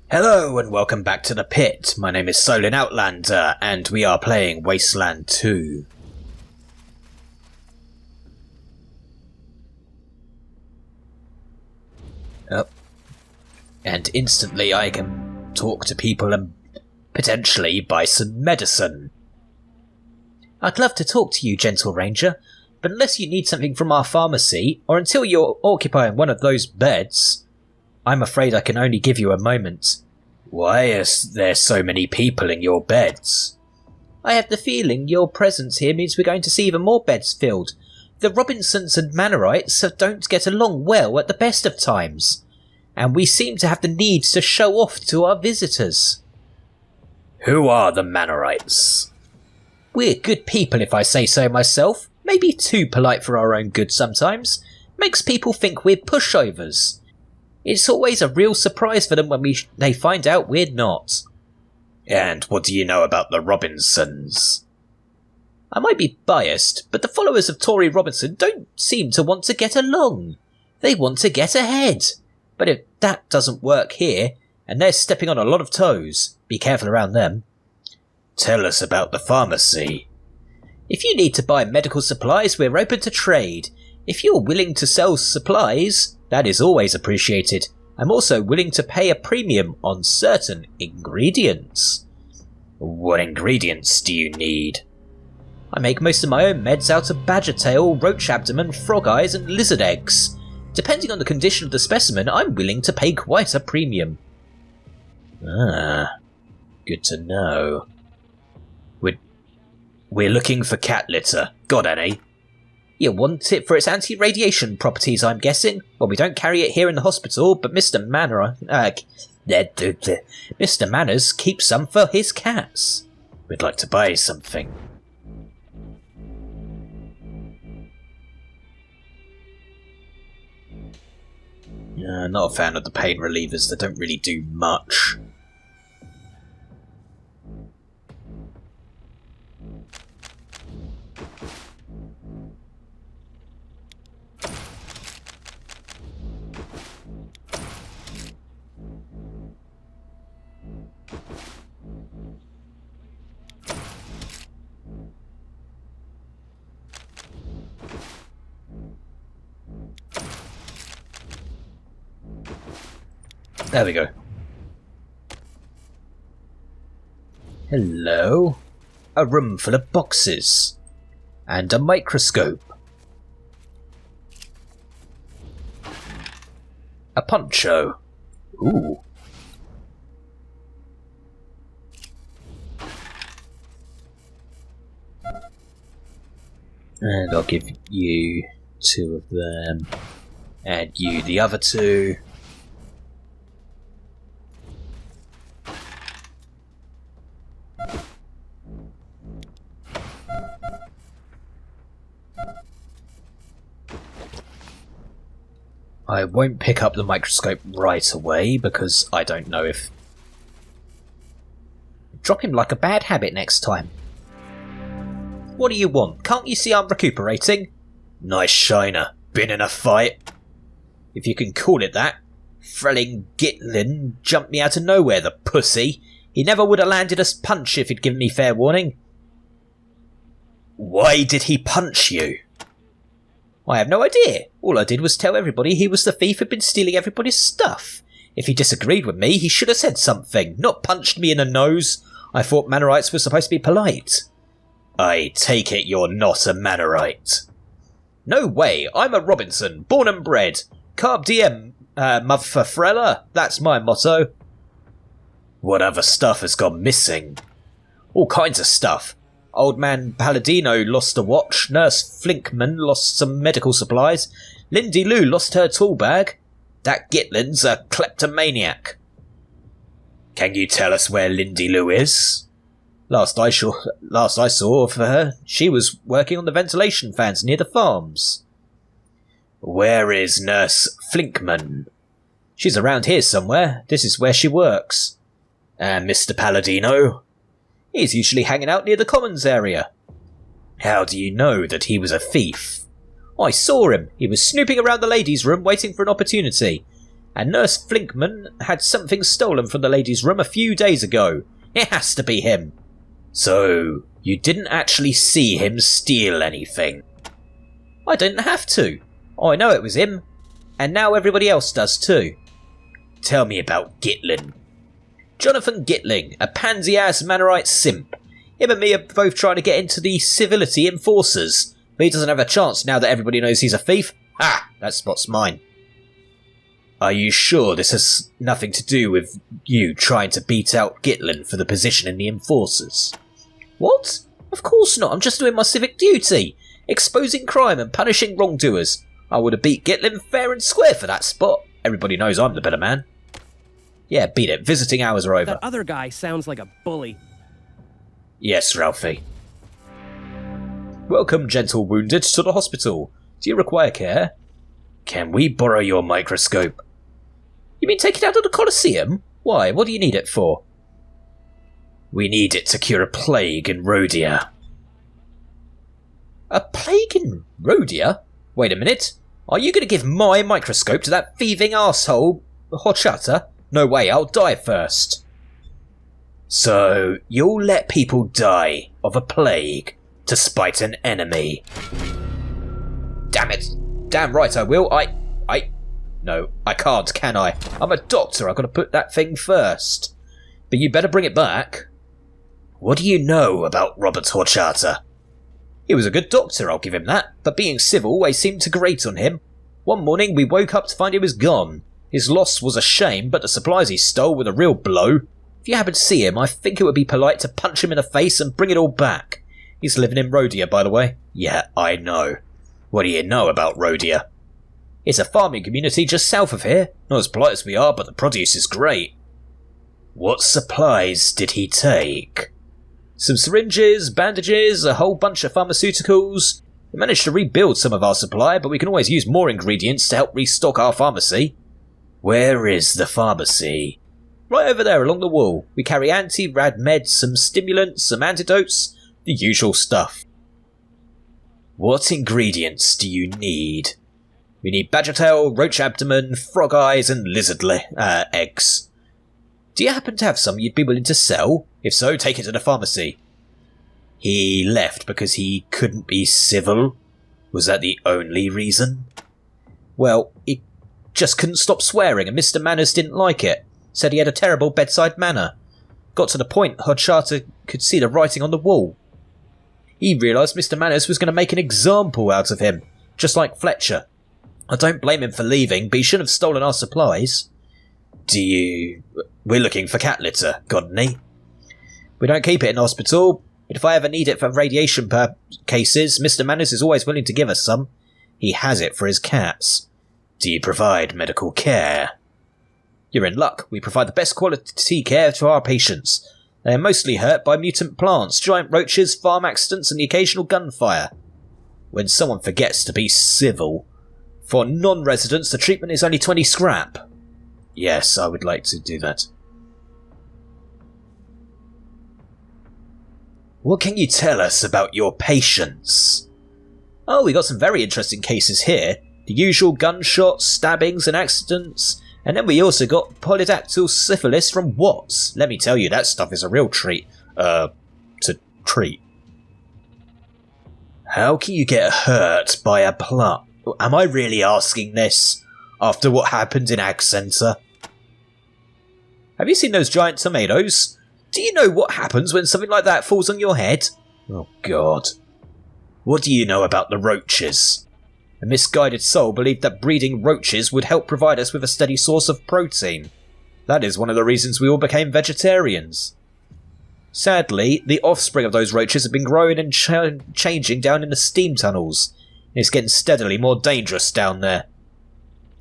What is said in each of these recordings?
Hello and welcome back to the pit. My name is Solin Outlander and we are playing Wasteland 2. And instantly I can talk to people and potentially buy some medicine. I'd love to talk to you, Gentle Ranger, but unless you need something from our pharmacy, or until you're occupying one of those beds, I'm afraid I can only give you a moment. Why is there so many people in your beds? I have the feeling your presence here means we're going to see even more beds filled. The Robinsons and Mannerites don't get along well at the best of times, and we seem to have the need to show off to our visitors. Who are the Mannerites? We're good people, if I say so myself. Maybe too polite for our own good sometimes. Makes people think we're pushovers. It's always a real surprise for them when they find out we're not. And what do you know about the Robinsons? I might be biased, but the followers of Tory Robinson don't seem to want to get along. They want to get ahead. But if that doesn't work here, and they're stepping on a lot of toes, be careful around them. Tell us about the pharmacy. If you need to buy medical supplies, we're open to trade. If you're willing to sell supplies, that is always appreciated. I'm also willing to pay a premium on certain ingredients. What ingredients do you need? I make most of my own meds out of badger tail, roach abdomen, frog eyes and lizard eggs. Depending on the condition of the specimen, I'm willing to pay quite a premium. Good to know. We're looking for cat litter. Got any? You want it for its anti-radiation properties, I'm guessing? Well, we don't carry it here in the hospital, but Mr. Manners keeps some for his cats. We'd like to buy something. Not a fan of the pain relievers, they don't really do much. There we go. Hello. A room full of boxes. And a microscope. A poncho. Ooh. And I'll give you 2 of them. And you the other 2. I won't pick up the microscope right away because I don't know if... Drop him like a bad habit next time. What do you want? Can't you see I'm recuperating? Nice shiner. Been in a fight? If you can call it that. Frelling Gitlin jumped me out of nowhere, the pussy. He never would have landed a punch if he'd given me fair warning. Why did he punch you? I have no idea. All I did was tell everybody he was the thief who'd been stealing everybody's stuff. If he disagreed with me, he should have said something, not punched me in the nose. I thought Mannerites were supposed to be polite. I take it you're not a Mannerite. No way, I'm a Robinson, born and bred. Carb diem, motherfrella, that's my motto. What other stuff has gone missing? All kinds of stuff. Old man Palladino lost a watch, Nurse Flinkman lost some medical supplies, Lindy Lou lost her tool bag. That Gitlin's a kleptomaniac. Can you tell us where Lindy Lou is? Last I saw of her, she was working on the ventilation fans near the farms. Where is Nurse Flinkman? She's around here somewhere. This is where she works. And Mr. Palladino? He's usually hanging out near the commons area. How do you know that he was a thief? I saw him. He was snooping around the ladies' room waiting for an opportunity. And Nurse Flinkman had something stolen from the ladies' room a few days ago. It has to be him. So, you didn't actually see him steal anything? I didn't have to. I know it was him. And now everybody else does too. Tell me about Gitling. Jonathan Gitling, a pansy-ass Mannerite simp. Him and me are both trying to get into the Civility Enforcers, but he doesn't have a chance now that everybody knows he's a thief. Ah, that spot's mine. Are you sure this has nothing to do with you trying to beat out Gitling for the position in the Enforcers? What? Of course not, I'm just doing my civic duty, exposing crime and punishing wrongdoers. I would have beat Gitling fair and square for that spot. Everybody knows I'm the better man. Yeah, beat it. Visiting hours are over. That other guy sounds like a bully. Yes, Ralphie. Welcome, gentle wounded, to the hospital. Do you require care? Can we borrow your microscope? You mean take it out of the Colosseum? Why? What do you need it for? We need it to cure a plague in Rhodia. A plague in Rhodia? Wait a minute. Are you going to give my microscope to that thieving arsehole Horchata? No way, I'll die first. So, you'll let people die of a plague to spite an enemy? Damn it. Damn right I will. No, I can't, can I? I'm a doctor, I've got to put that thing first. But you better bring it back. What do you know about Robert Horchata? He was a good doctor, I'll give him that, but being civil always seemed to grate on him. One morning we woke up to find he was gone. His loss was a shame, but the supplies he stole were the real blow. If you happen to see him, I think it would be polite to punch him in the face and bring it all back. He's living in Rhodia, by the way. Yeah, I know. What do you know about Rhodia? It's a farming community just south of here. Not as polite as we are, but the produce is great. What supplies did he take? Some syringes, bandages, a whole bunch of pharmaceuticals. We managed to rebuild some of our supply, but we can always use more ingredients to help restock our pharmacy. Where is the pharmacy? Right over there along the wall. We carry anti-rad meds, some stimulants, some antidotes, the usual stuff. What ingredients do you need? We need badger tail, roach abdomen, frog eyes, and lizard eggs. Do you happen to have some you'd be willing to sell? If so, take it to the pharmacy. He left because he couldn't be civil? Was that the only reason? Well, he just couldn't stop swearing and Mr. Manners didn't like it. Said he had a terrible bedside manner. Got to the point Horchata could see the writing on the wall. He realised Mr. Manners was going to make an example out of him, just like Fletcher. I don't blame him for leaving, but he shouldn't have stolen our supplies. We're looking for cat litter, got any? We don't keep it in hospital, but if I ever need it for radiation cases, Mr. Manners is always willing to give us some. He has it for his cats. Do you provide medical care? You're in luck. We provide the best quality care to our patients. They are mostly hurt by mutant plants, giant roaches, farm accidents, and the occasional gunfire. When someone forgets to be civil. For non-residents, the treatment is only 20 scrap. Yes, I would like to do that. What can you tell us about your patients? Oh, we got some very interesting cases here. The usual gunshots, stabbings, and accidents. And then we also got polydactyl syphilis from Watts. Let me tell you, that stuff is a real treat. To treat. How can you get hurt by a plant? Am I really asking this? After what happened in Ag Centre? Have you seen those giant tomatoes? Do you know what happens when something like that falls on your head? Oh God. What do you know about the roaches? A misguided soul believed that breeding roaches would help provide us with a steady source of protein. That is one of the reasons we all became vegetarians. Sadly, the offspring of those roaches have been growing and changing down in the steam tunnels. It's getting steadily more dangerous down there.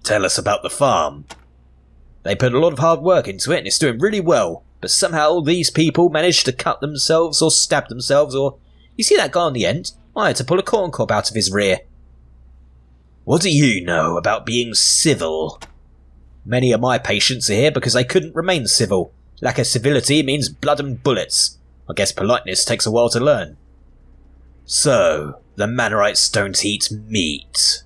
Tell us about the farm. They put a lot of hard work into it and it's doing really well, but somehow these people managed to cut themselves or stab themselves or... You see that guy on the end? I had to pull a corn cob out of his rear. What do you know about being civil? Many of my patients are here because they couldn't remain civil. Lack of civility means blood and bullets. I guess politeness takes a while to learn. So, the Mannerites don't eat meat.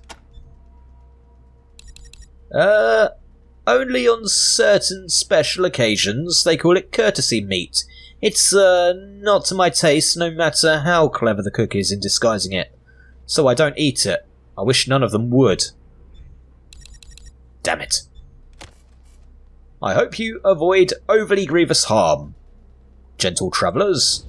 Only on certain special occasions they call it courtesy meat. It's, not to my taste, no matter how clever the cook is in disguising it. So I don't eat it. I wish none of them would. Damn it. I hope you avoid overly grievous harm, gentle travellers.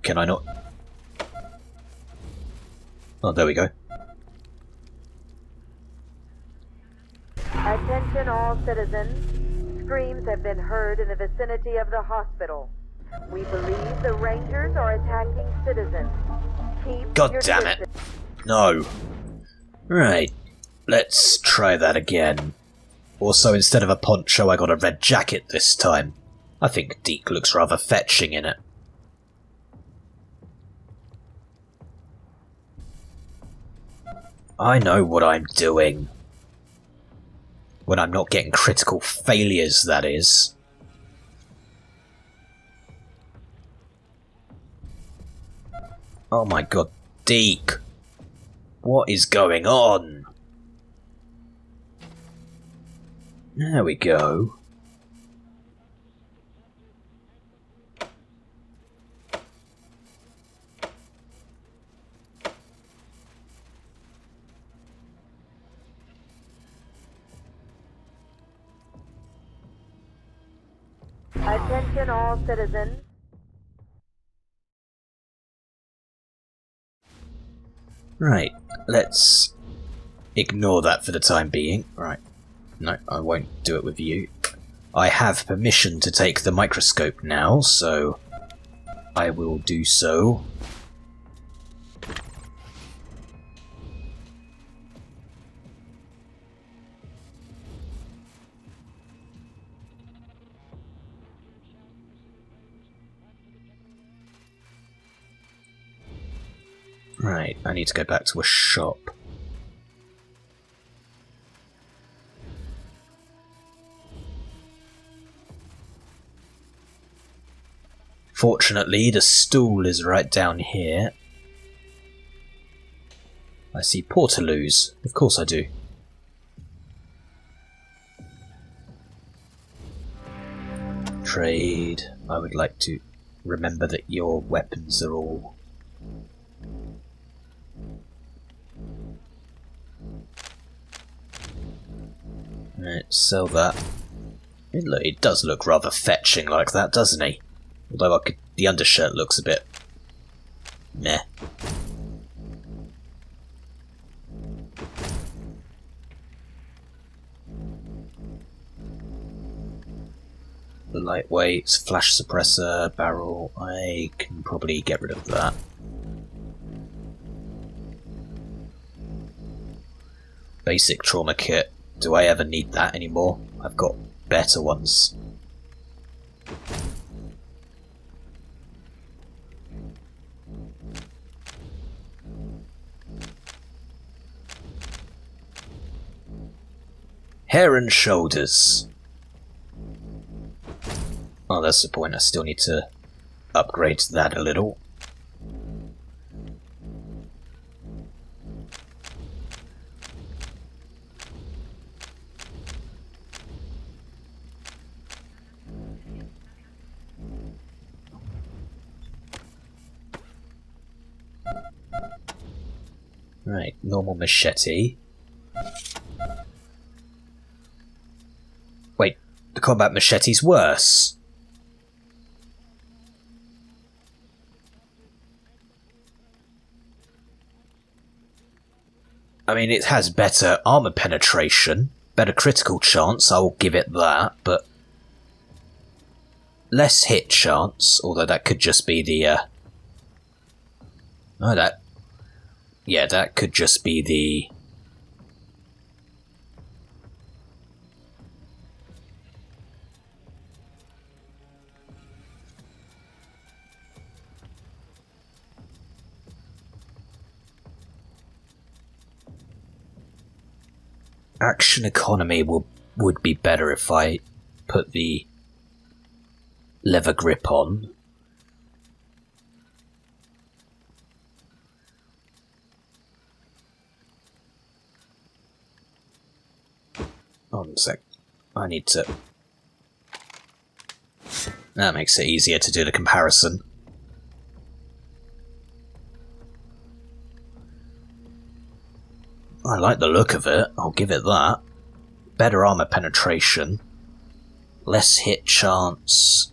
Can I not? Oh, there we go. Attention all citizens. Screams have been heard in the vicinity of the hospital. We believe the Rangers are attacking citizens. Keep God your damn it. distance. No. Right. Let's try that again. Also, instead of a poncho, I got a red jacket this time. I think Deke looks rather fetching in it. I know what I'm doing. When I'm not getting critical failures, that is. Oh my god, Deke. What is going on? There we go. Attention all citizens. Right, let's ignore that for the time being. Right, no, I won't do it with you. I have permission to take the microscope now, so I will do so. Right, I need to go back to a shop. Fortunately, the stool is right down here. I see portaloos. Of course I do. Trade. I would like to remember that your weapons are all... Right, sell that. It does look rather fetching like that, doesn't he? Although the undershirt looks a bit... meh. The lightweights, flash suppressor, barrel, I can probably get rid of that. Basic trauma kit. Do I ever need that anymore? I've got better ones. Hair and shoulders. Oh, that's the point. I still need to upgrade that a little. Right, normal machete. Wait, the combat machete's worse. I mean, it has better armor penetration, better critical chance, I will give it that, but less hit chance, although that could just be the, oh, that... Yeah, that could just be the... Action economy would be better if I put the leather grip on. Hold on a sec. I need to... That makes it easier to do the comparison. I like the look of it, I'll give it that. Better armor penetration. Less hit chance.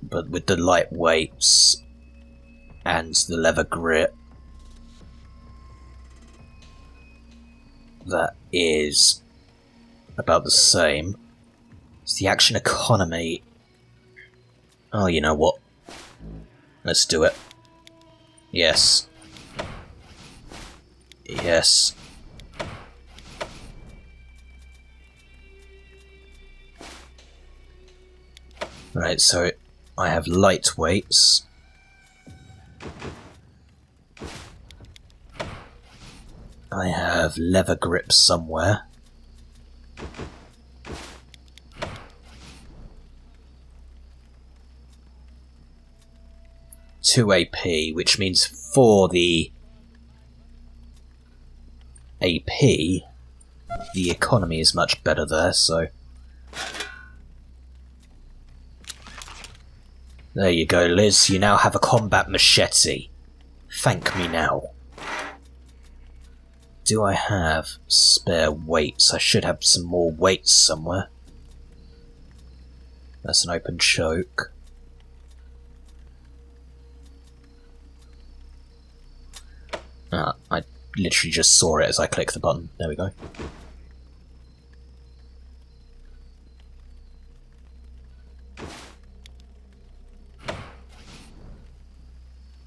But with the light weights and the leather grip, that is about the same. It's the action economy. Oh, you know what? Let's do it. Yes. Yes. Right, so I have lightweights. I have leather grips somewhere. Two AP, which means for the AP, the economy is much better there, so... There you go, Liz. You now have a combat machete. Thank me now. Do I have spare weights? I should have some more weights somewhere. That's an open choke. Ah, I literally just saw it as I clicked the button. There we go.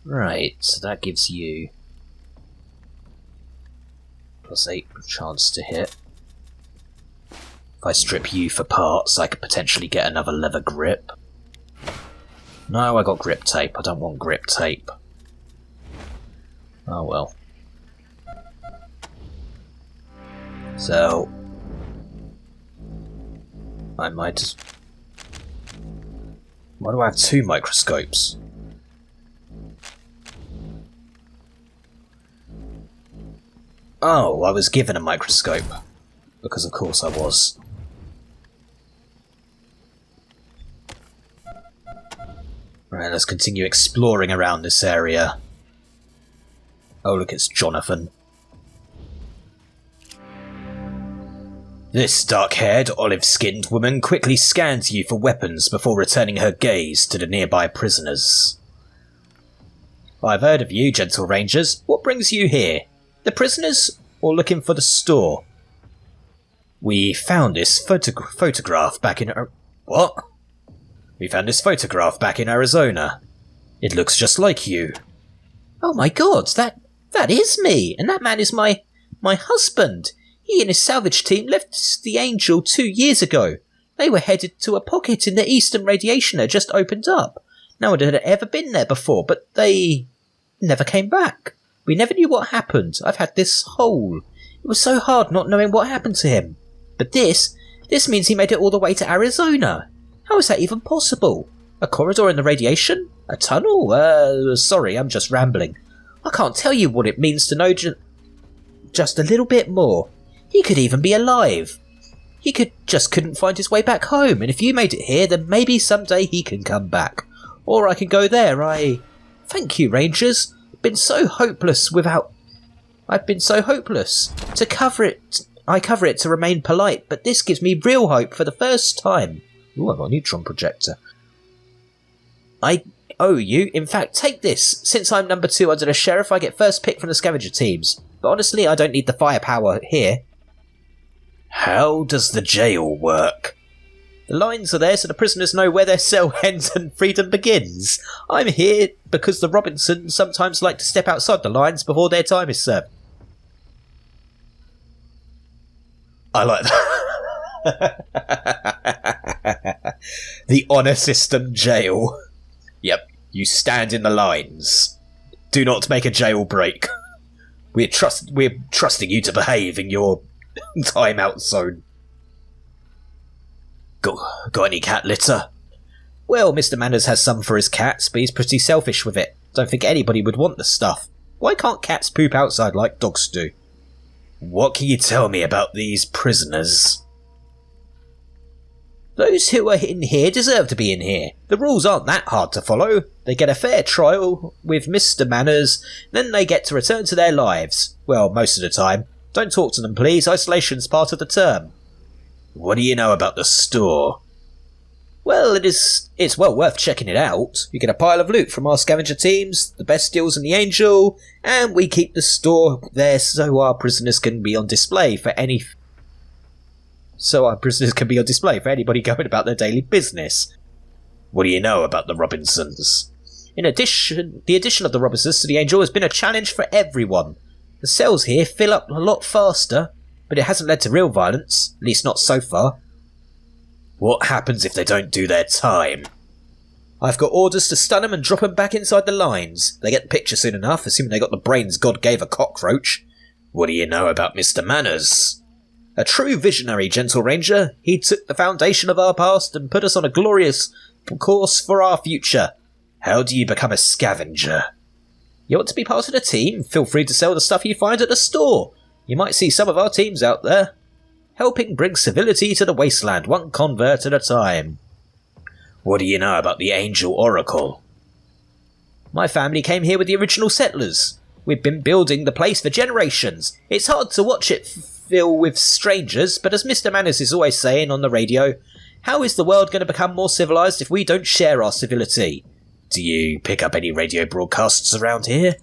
Right, so that gives you +8 chance to hit. If I strip you for parts, I could potentially get another leather grip. No, I got grip tape. I don't want grip tape. Oh well. So... I might... Why do I have two microscopes? Oh, I was given a microscope. Because of course I was. Right, let's continue exploring around this area. Oh look, it's Jonathan. This dark-haired, olive-skinned woman quickly scans you for weapons before returning her gaze to the nearby prisoners. I've heard of you, gentle rangers. What brings you here? The prisoners, or looking for the store? We found this photograph back in... What? We found this photograph back in Arizona. It looks just like you. Oh my god, that is me, and that man is my husband. He and his salvage team left the Angel 2 years ago. They were headed to a pocket in the eastern radiation that just opened up. No one had ever been there before, but they never came back. We never knew what happened. I've had this hole. It was so hard not knowing what happened to him. But this means he made it all the way to Arizona. How is that even possible? A corridor in the radiation? A tunnel? Sorry, I'm just rambling. I can't tell you what it means to know just a little bit more. He could even be alive. He couldn't find his way back home, and if you made it here, then maybe someday he can come back. Or I can go there. Thank you, Rangers. I've been so hopeless to cover it. I cover it to remain polite, but this gives me real hope for the first time. Ooh, I've got a neutron projector. I owe you. In fact, take this. Since I'm number 2 under the sheriff, I get first pick from the scavenger teams. But honestly, I don't need the firepower here. How does the jail work? The lines are there so the prisoners know where their cell ends and freedom begins. I'm here because the Robinsons sometimes like to step outside the lines before their time is served. I like that. The honour system jail. Yep, you stand in the lines. Do not make a jail break. We're trusting you to behave in your timeout zone. Got any cat litter? Well, Mr. Manners has some for his cats, but he's pretty selfish with it. Don't think anybody would want the stuff. Why can't cats poop outside like dogs do? What can you tell me about these prisoners? Those who are in here deserve to be in here. The rules aren't that hard to follow. They get a fair trial with Mr. Manners, then they get to return to their lives. Well, most of the time. Don't talk to them, please. Isolation's part of the term. What do you know about the store? Well, it's well worth checking it out. You get a pile of loot from our scavenger teams, the best deals in the Angel, and we keep the store there so our prisoners can be on display for anybody going about their daily business. What do you know about the Robinsons? The addition of the Robinsons to the Angel has been a challenge for everyone. The cells here fill up a lot faster, but it hasn't led to real violence, at least not so far. What happens if they don't do their time? I've got orders to stun them and drop them back inside the lines. They get the picture soon enough, assuming they got the brains God gave a cockroach. What do you know about Mr. Manners? A true visionary, Gentle Ranger. He took the foundation of our past and put us on a glorious course for our future. How do you become a scavenger? You want to be part of the team? Feel free to sell the stuff you find at the store. You might see some of our teams out there. Helping bring civility to the Wasteland, one convert at a time. What do you know about the Angel Oracle? My family came here with the original settlers. We've been building the place for generations. It's hard to watch it fill with strangers, but as Mr. Manners is always saying on the radio, how is the world going to become more civilized if we don't share our civility? Do you pick up any radio broadcasts around here?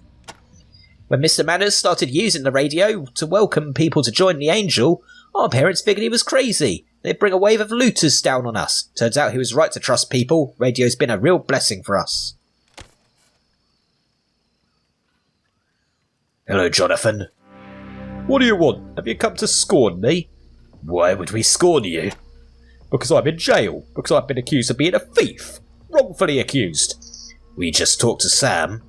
When Mr. Manners started using the radio to welcome people to join the Angel, our parents figured he was crazy. They'd bring a wave of looters down on us. Turns out he was right to trust people. Radio's been a real blessing for us. Hello, Jonathan. What do you want? Have you come to scorn me? Why would we scorn you? Because I'm in jail. Because I've been accused of being a thief. Wrongfully accused. We just talked to Sam,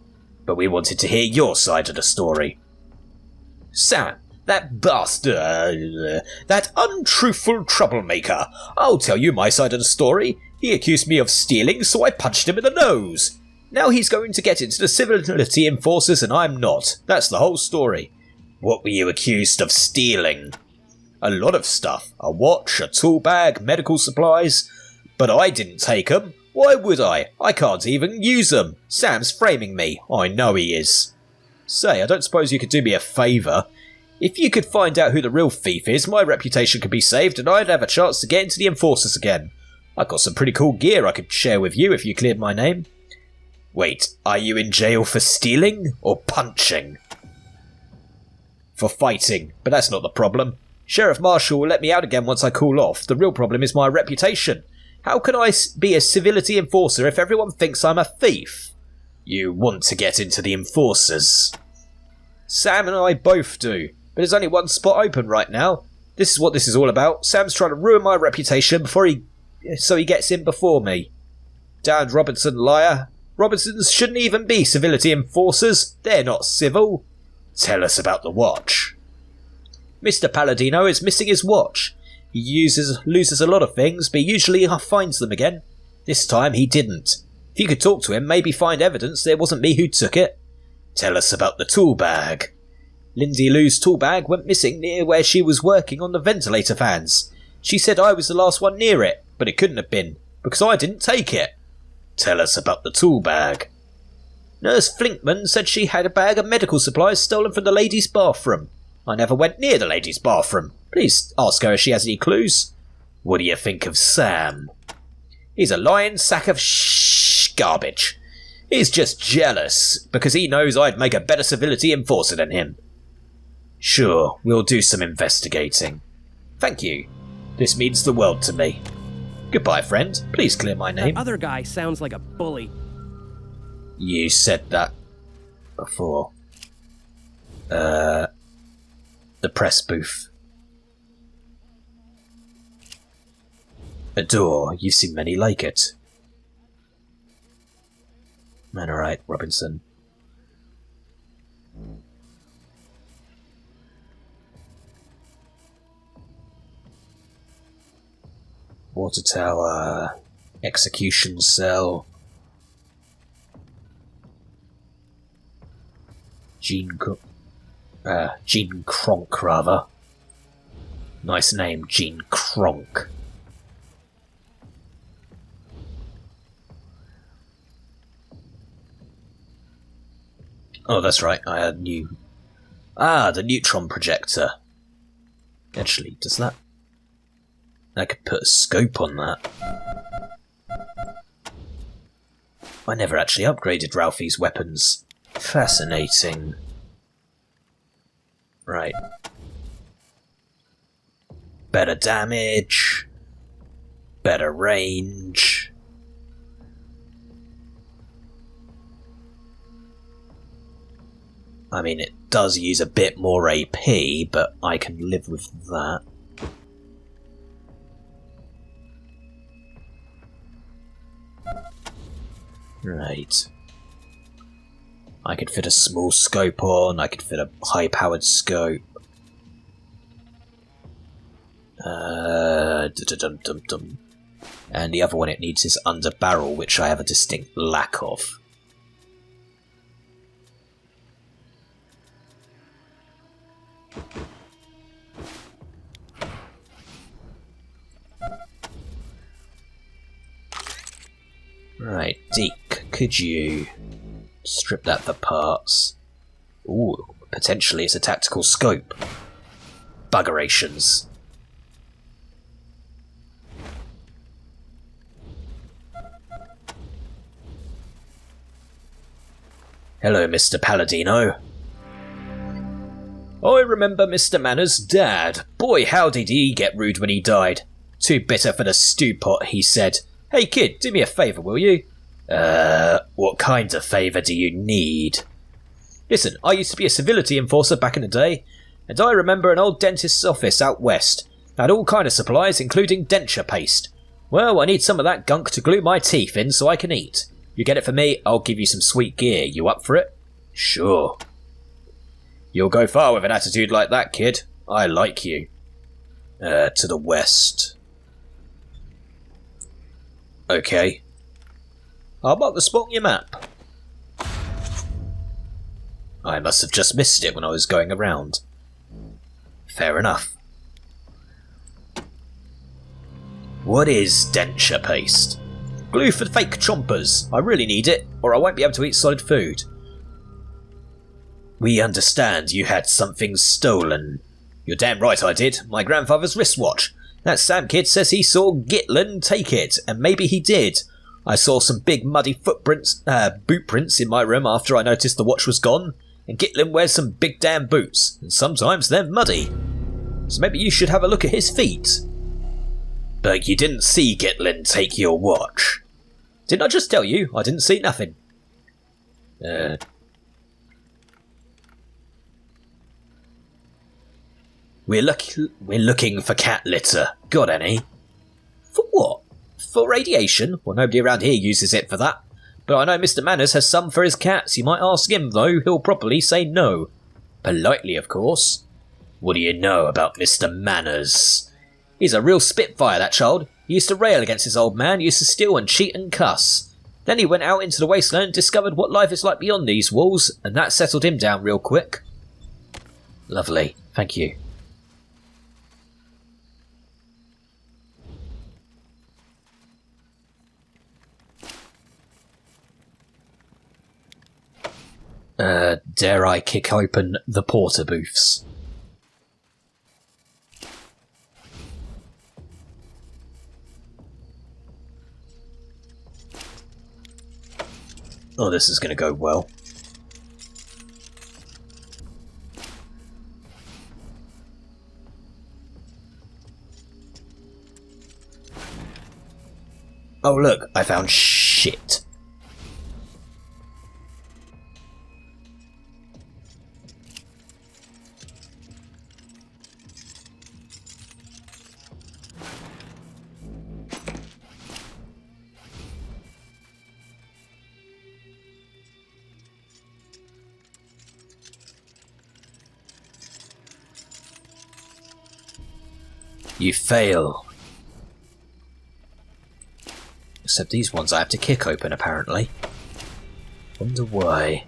but we wanted to hear your side of the story. Sam? That bastard, that untruthful troublemaker. I'll tell you my side of the story. He accused me of stealing, so I punched him in the nose. Now he's going to get into the civility enforcers and I'm not. That's the whole story. What were you accused of stealing? A lot of stuff. A watch, a tool bag, medical supplies. But I didn't take them. Why would I? I can't even use them. Sam's framing me. I know he is. Say, I don't suppose you could do me a favour. If you could find out who the real thief is, my reputation could be saved and I'd have a chance to get into the Enforcers again. I've got some pretty cool gear I could share with you if you cleared my name. Wait, are you in jail for stealing or punching? For fighting, but that's not the problem. Sheriff Marshall will let me out again once I cool off. The real problem is my reputation. How can I be a civility enforcer if everyone thinks I'm a thief? You want to get into the Enforcers. Sam and I both do. But there's only one spot open right now. This is what this is all about. Sam's trying to ruin my reputation so he gets in before me. Damned Robinson liar. Robinsons shouldn't even be civility enforcers. They're not civil. Tell us about the watch. Mr. Palladino is missing his watch. He loses a lot of things, but he usually finds them again. This time he didn't. If you could talk to him, maybe find evidence there wasn't me who took it. Tell us about the tool bag. Lindsay Lou's tool bag went missing near where she was working on the ventilator fans. She said I was the last one near it, but it couldn't have been, because I didn't take it. Tell us about the tool bag. Nurse Flinkman said she had a bag of medical supplies stolen from the ladies' bathroom. I never went near the ladies' bathroom. Please ask her if she has any clues. What do you think of Sam? He's a lying sack of garbage. He's just jealous, because he knows I'd make a better civility enforcer than him. Sure, we'll do some investigating. Thank you. This means the world to me. Goodbye, friend. Please clear my name. That other guy sounds like a bully. You said that before. The press booth. A door. You've seen many like it. Man, alright, Robinson. Water tower. Execution cell. Gene Cook. Gene Kronk, rather. Nice name, Gene Kronk. Oh, that's right, I had new... Ah, the neutron projector. Actually, does that... I could put a scope on that. I never actually upgraded Ralphie's weapons. Fascinating. Right. Better damage. Better range. I mean, it does use a bit more AP, but I can live with that. Right. I could fit a small scope on, I could fit a high-powered scope. Dum-dum-dum-dum. And the other one it needs is under barrel, which I have a distinct lack of. Right, Deke, could you strip that for parts? Ooh, potentially it's a tactical scope. Buggerations. Hello, Mr. Palladino. I remember Mr. Manners' dad. Boy, how did he get rude when he died. Too bitter for the stew pot, he said. Hey kid, do me a favour, will you? What kind of favour do you need? Listen, I used to be a civility enforcer back in the day, and I remember an old dentist's office out west. Had all kind of supplies, including denture paste. Well, I need some of that gunk to glue my teeth in so I can eat. You get it for me, I'll give you some sweet gear. You up for it? Sure. You'll go far with an attitude like that, kid. I like you. To the west. Okay. I'll mark the spot on your map. I must have just missed it when I was going around. Fair enough. What is denture paste? Glue for fake chompers. I really need it, or I won't be able to eat solid food. We understand you had something stolen. You're damn right I did. My grandfather's wristwatch. That Sam kid says he saw Gitland take it, and maybe he did. I saw some big muddy boot prints in my room after I noticed the watch was gone, and Gitland wears some big damn boots, and sometimes they're muddy. So maybe you should have a look at his feet. But you didn't see Gitland take your watch. Didn't I just tell you? I didn't see nothing. We're looking for cat litter. Got any? For what? For radiation? Well, nobody around here uses it for that. But I know Mr. Manners has some for his cats. You might ask him, though. He'll probably say no. Politely, of course. What do you know about Mr. Manners? He's a real spitfire, that child. He used to rail against his old man, used to steal and cheat and cuss. Then he went out into the wasteland and discovered what life is like beyond these walls, and that settled him down real quick. Lovely. Thank you. Dare I kick open the porter booths? Oh, this is going to go well. Oh look, I found shit. You fail. Except these ones I have to kick open, apparently. Wonder why.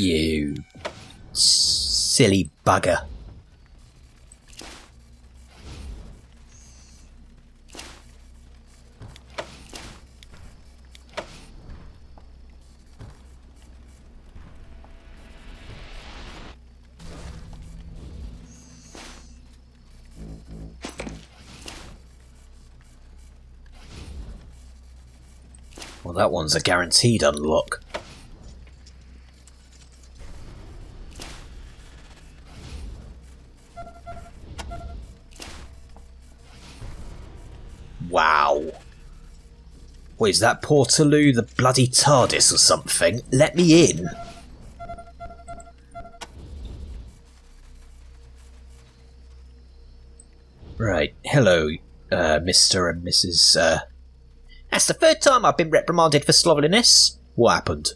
You silly bugger. Well, that one's a guaranteed unlock. Wow. What is that, Portaloo, the bloody TARDIS or something? Let me in. Right, hello, Mr. and Mrs. That's the third time I've been reprimanded for slovenliness. What happened?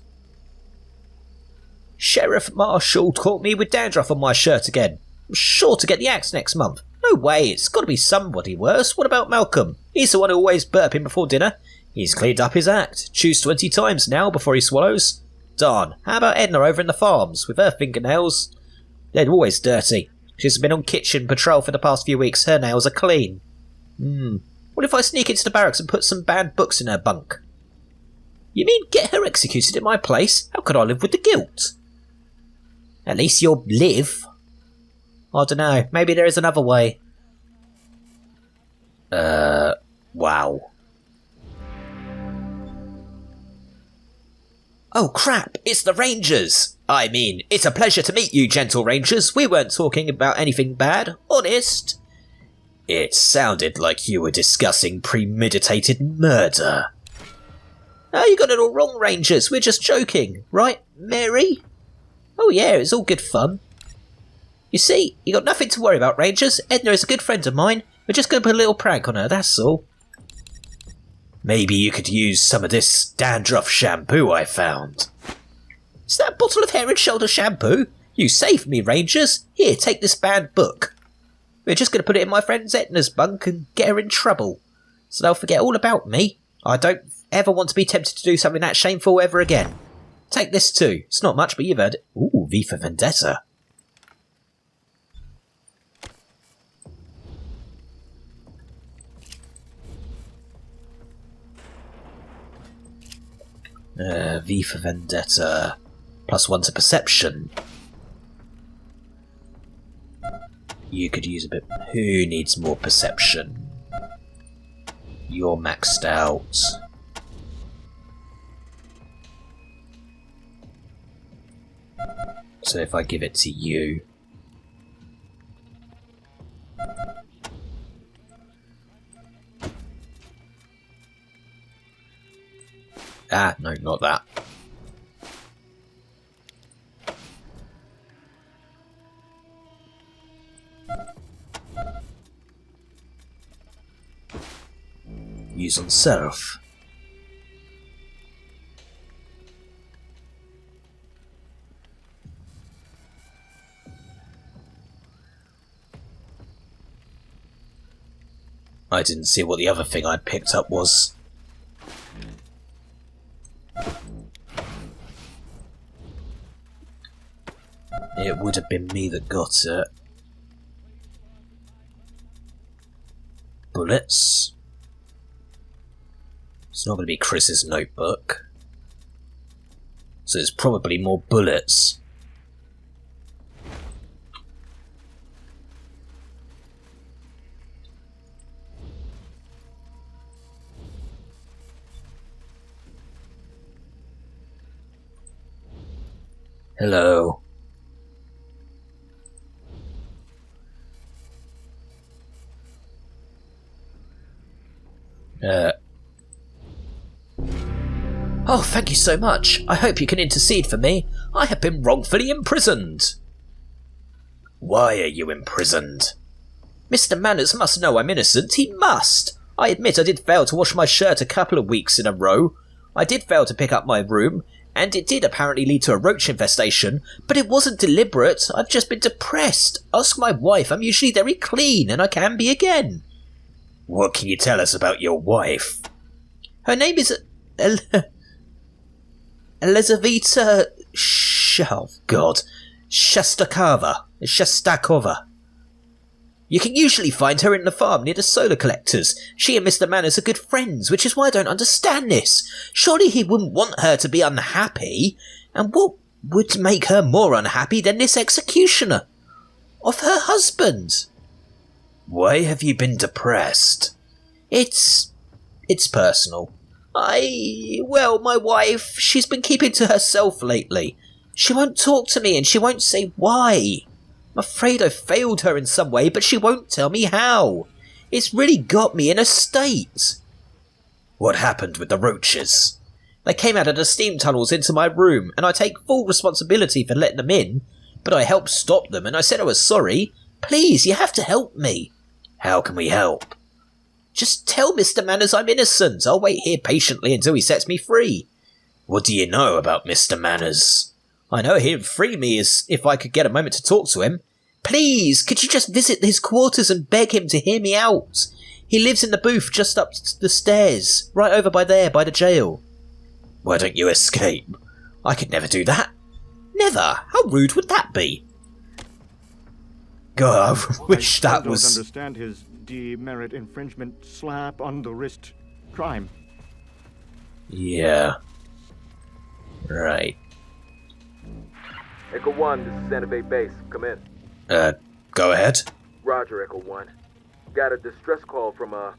Sheriff Marshall caught me with dandruff on my shirt again. I'm sure to get the axe next month. No way, it's got to be somebody worse. What about Malcolm? He's the one who always burping before dinner. He's cleaned up his act. Chews 20 times now before he swallows. Darn, how about Edna over in the farms, with her fingernails? They're always dirty. She's been on kitchen patrol for the past few weeks. Her nails are clean. What if I sneak into the barracks and put some banned books in her bunk? You mean get her executed in my place? How could I live with the guilt? At least you'll live. I don't know, maybe there is another way. Wow. Oh crap, it's the Rangers! I mean, it's a pleasure to meet you, gentle Rangers. We weren't talking about anything bad, honest. It sounded like you were discussing premeditated murder. Oh, you got it all wrong, Rangers. We're just joking. Right, Mary? Oh yeah, it's all good fun. You see, you got nothing to worry about, Rangers. Edna is a good friend of mine. We're just going to put a little prank on her, that's all. Maybe you could use some of this dandruff shampoo I found. Is that a bottle of Head and Shoulder shampoo? You saved me, Rangers. Here, take this banned book. We're just going to put it in my friend Edna's bunk and get her in trouble, so they'll forget all about me. I don't ever want to be tempted to do something that shameful ever again. Take this too. It's not much, but you've heard it. Ooh, V for Vendetta. V for Vendetta. +1 to perception. You could use a bit. Who needs more perception? You're maxed out. So if I give it to you. Ah, no, not that. Use on self. I didn't see what the other thing I'd picked up was. It would have been me that got it. Bullets. It's not going to be Chris's notebook. So it's probably more bullets. Hello. Oh, thank you so much. I hope you can intercede for me. I have been wrongfully imprisoned. Why are you imprisoned? Mr. Manners must know I'm innocent. He must. I admit I did fail to wash my shirt a couple of weeks in a row. I did fail to pick up my room, and it did apparently lead to a roach infestation, but it wasn't deliberate. I've just been depressed. Ask my wife. I'm usually very clean, and I can be again. What can you tell us about your wife? Her name is... Elizaveta Shestakova. You can usually find her in the farm near the solar collectors. She and Mr. Manners are good friends, which is why I don't understand this. Surely he wouldn't want her to be unhappy. And what would make her more unhappy than this executioner of her husband? Why have you been depressed? It's personal. Well, my wife, she's been keeping to herself lately. She won't talk to me and she won't say why. I'm afraid I've failed her in some way, but she won't tell me how. It's really got me in a state. What happened with the roaches? They came out of the steam tunnels into my room, and I take full responsibility for letting them in, but I helped stop them and I said I was sorry. Please, you have to help me. How can we help? Just tell Mr. Manners I'm innocent. I'll wait here patiently until he sets me free. What do you know about Mr. Manners? I know he'd free me as if I could get a moment to talk to him. Please, could you just visit his quarters and beg him to hear me out? He lives in the booth just up the stairs, right over by there, by the jail. Why don't you escape? I could never do that. Never. How rude would that be? God, I wish that was... I don't understand his demerit infringement slap on the wrist crime. Yeah. Right. Echo 1, this is Santa Fe Base. Come in. Go ahead. Roger, Echo 1. Got a distress call from a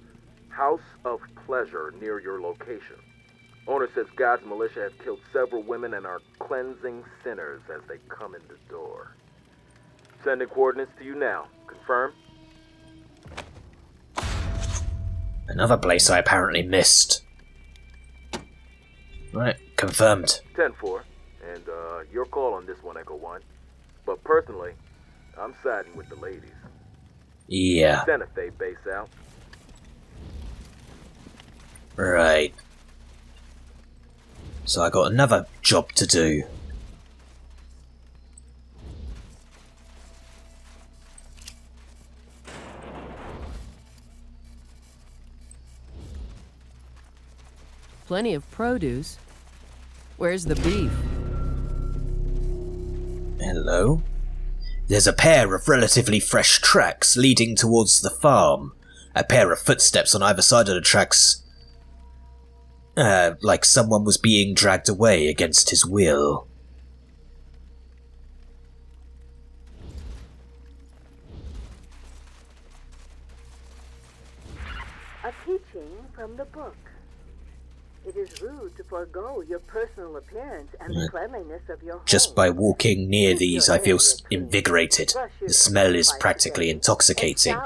house of pleasure near your location. Owner says God's militia have killed several women and are cleansing sinners as they come in the door. Sending coordinates to you now. Confirm? Another place I apparently missed. Right, confirmed. 10-4. And, your call on this one, Echo 1. But personally, I'm siding with the ladies. Yeah. Santa Fe Base out. Right. So I got another job to do. Plenty of produce. Where's the beef? Hello? There's a pair of relatively fresh tracks leading towards the farm. A pair of footsteps on either side of the tracks. Like someone was being dragged away against his will. A teaching from the book. It is rude to forego your personal appearance and the cleanliness of your home. Just by walking near these, I feel invigorated. The smell is practically intoxicating.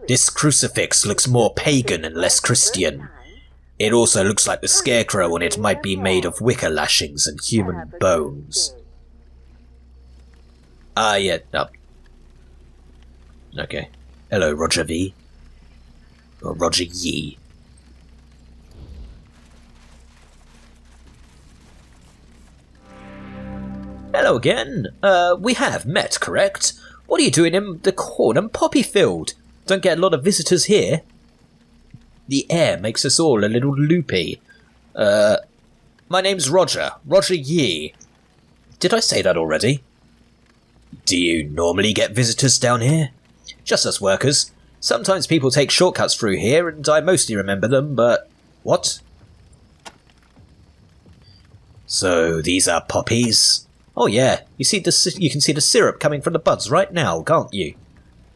This crucifix looks more pagan and less Christian. It also looks like the scarecrow on it might be made of wicker lashings and human bones. Yeah, up. Okay. Hello, Roger V. Or Roger Yee. Hello again. We have met, correct? What are you doing in the corn and poppy field? Don't get a lot of visitors here. The air makes us all a little loopy. My name's Roger. Roger Yee. Did I say that already? Do you normally get visitors down here? Just us workers. Sometimes people take shortcuts through here, and I mostly remember them, but... What? So, these are poppies? Oh yeah, you can see the syrup coming from the buds right now, can't you?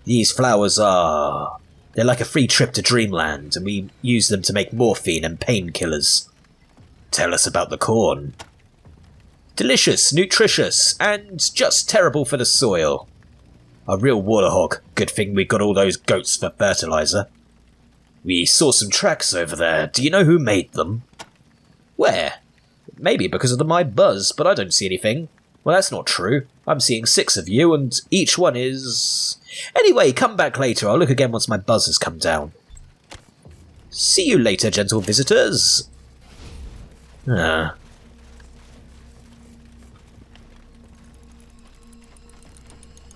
These flowers are... They're like a free trip to dreamland, and we use them to make morphine and painkillers. Tell us about the corn. Delicious, nutritious, and just terrible for the soil. A real water hog. Good thing we got all those goats for fertilizer. We saw some tracks over there. Do you know who made them? Where? Maybe because of my buzz, but I don't see anything. Well, that's not true. I'm seeing 6 of you, and each one is... Anyway, come back later. I'll look again once my buzz has come down. See you later, gentle visitors.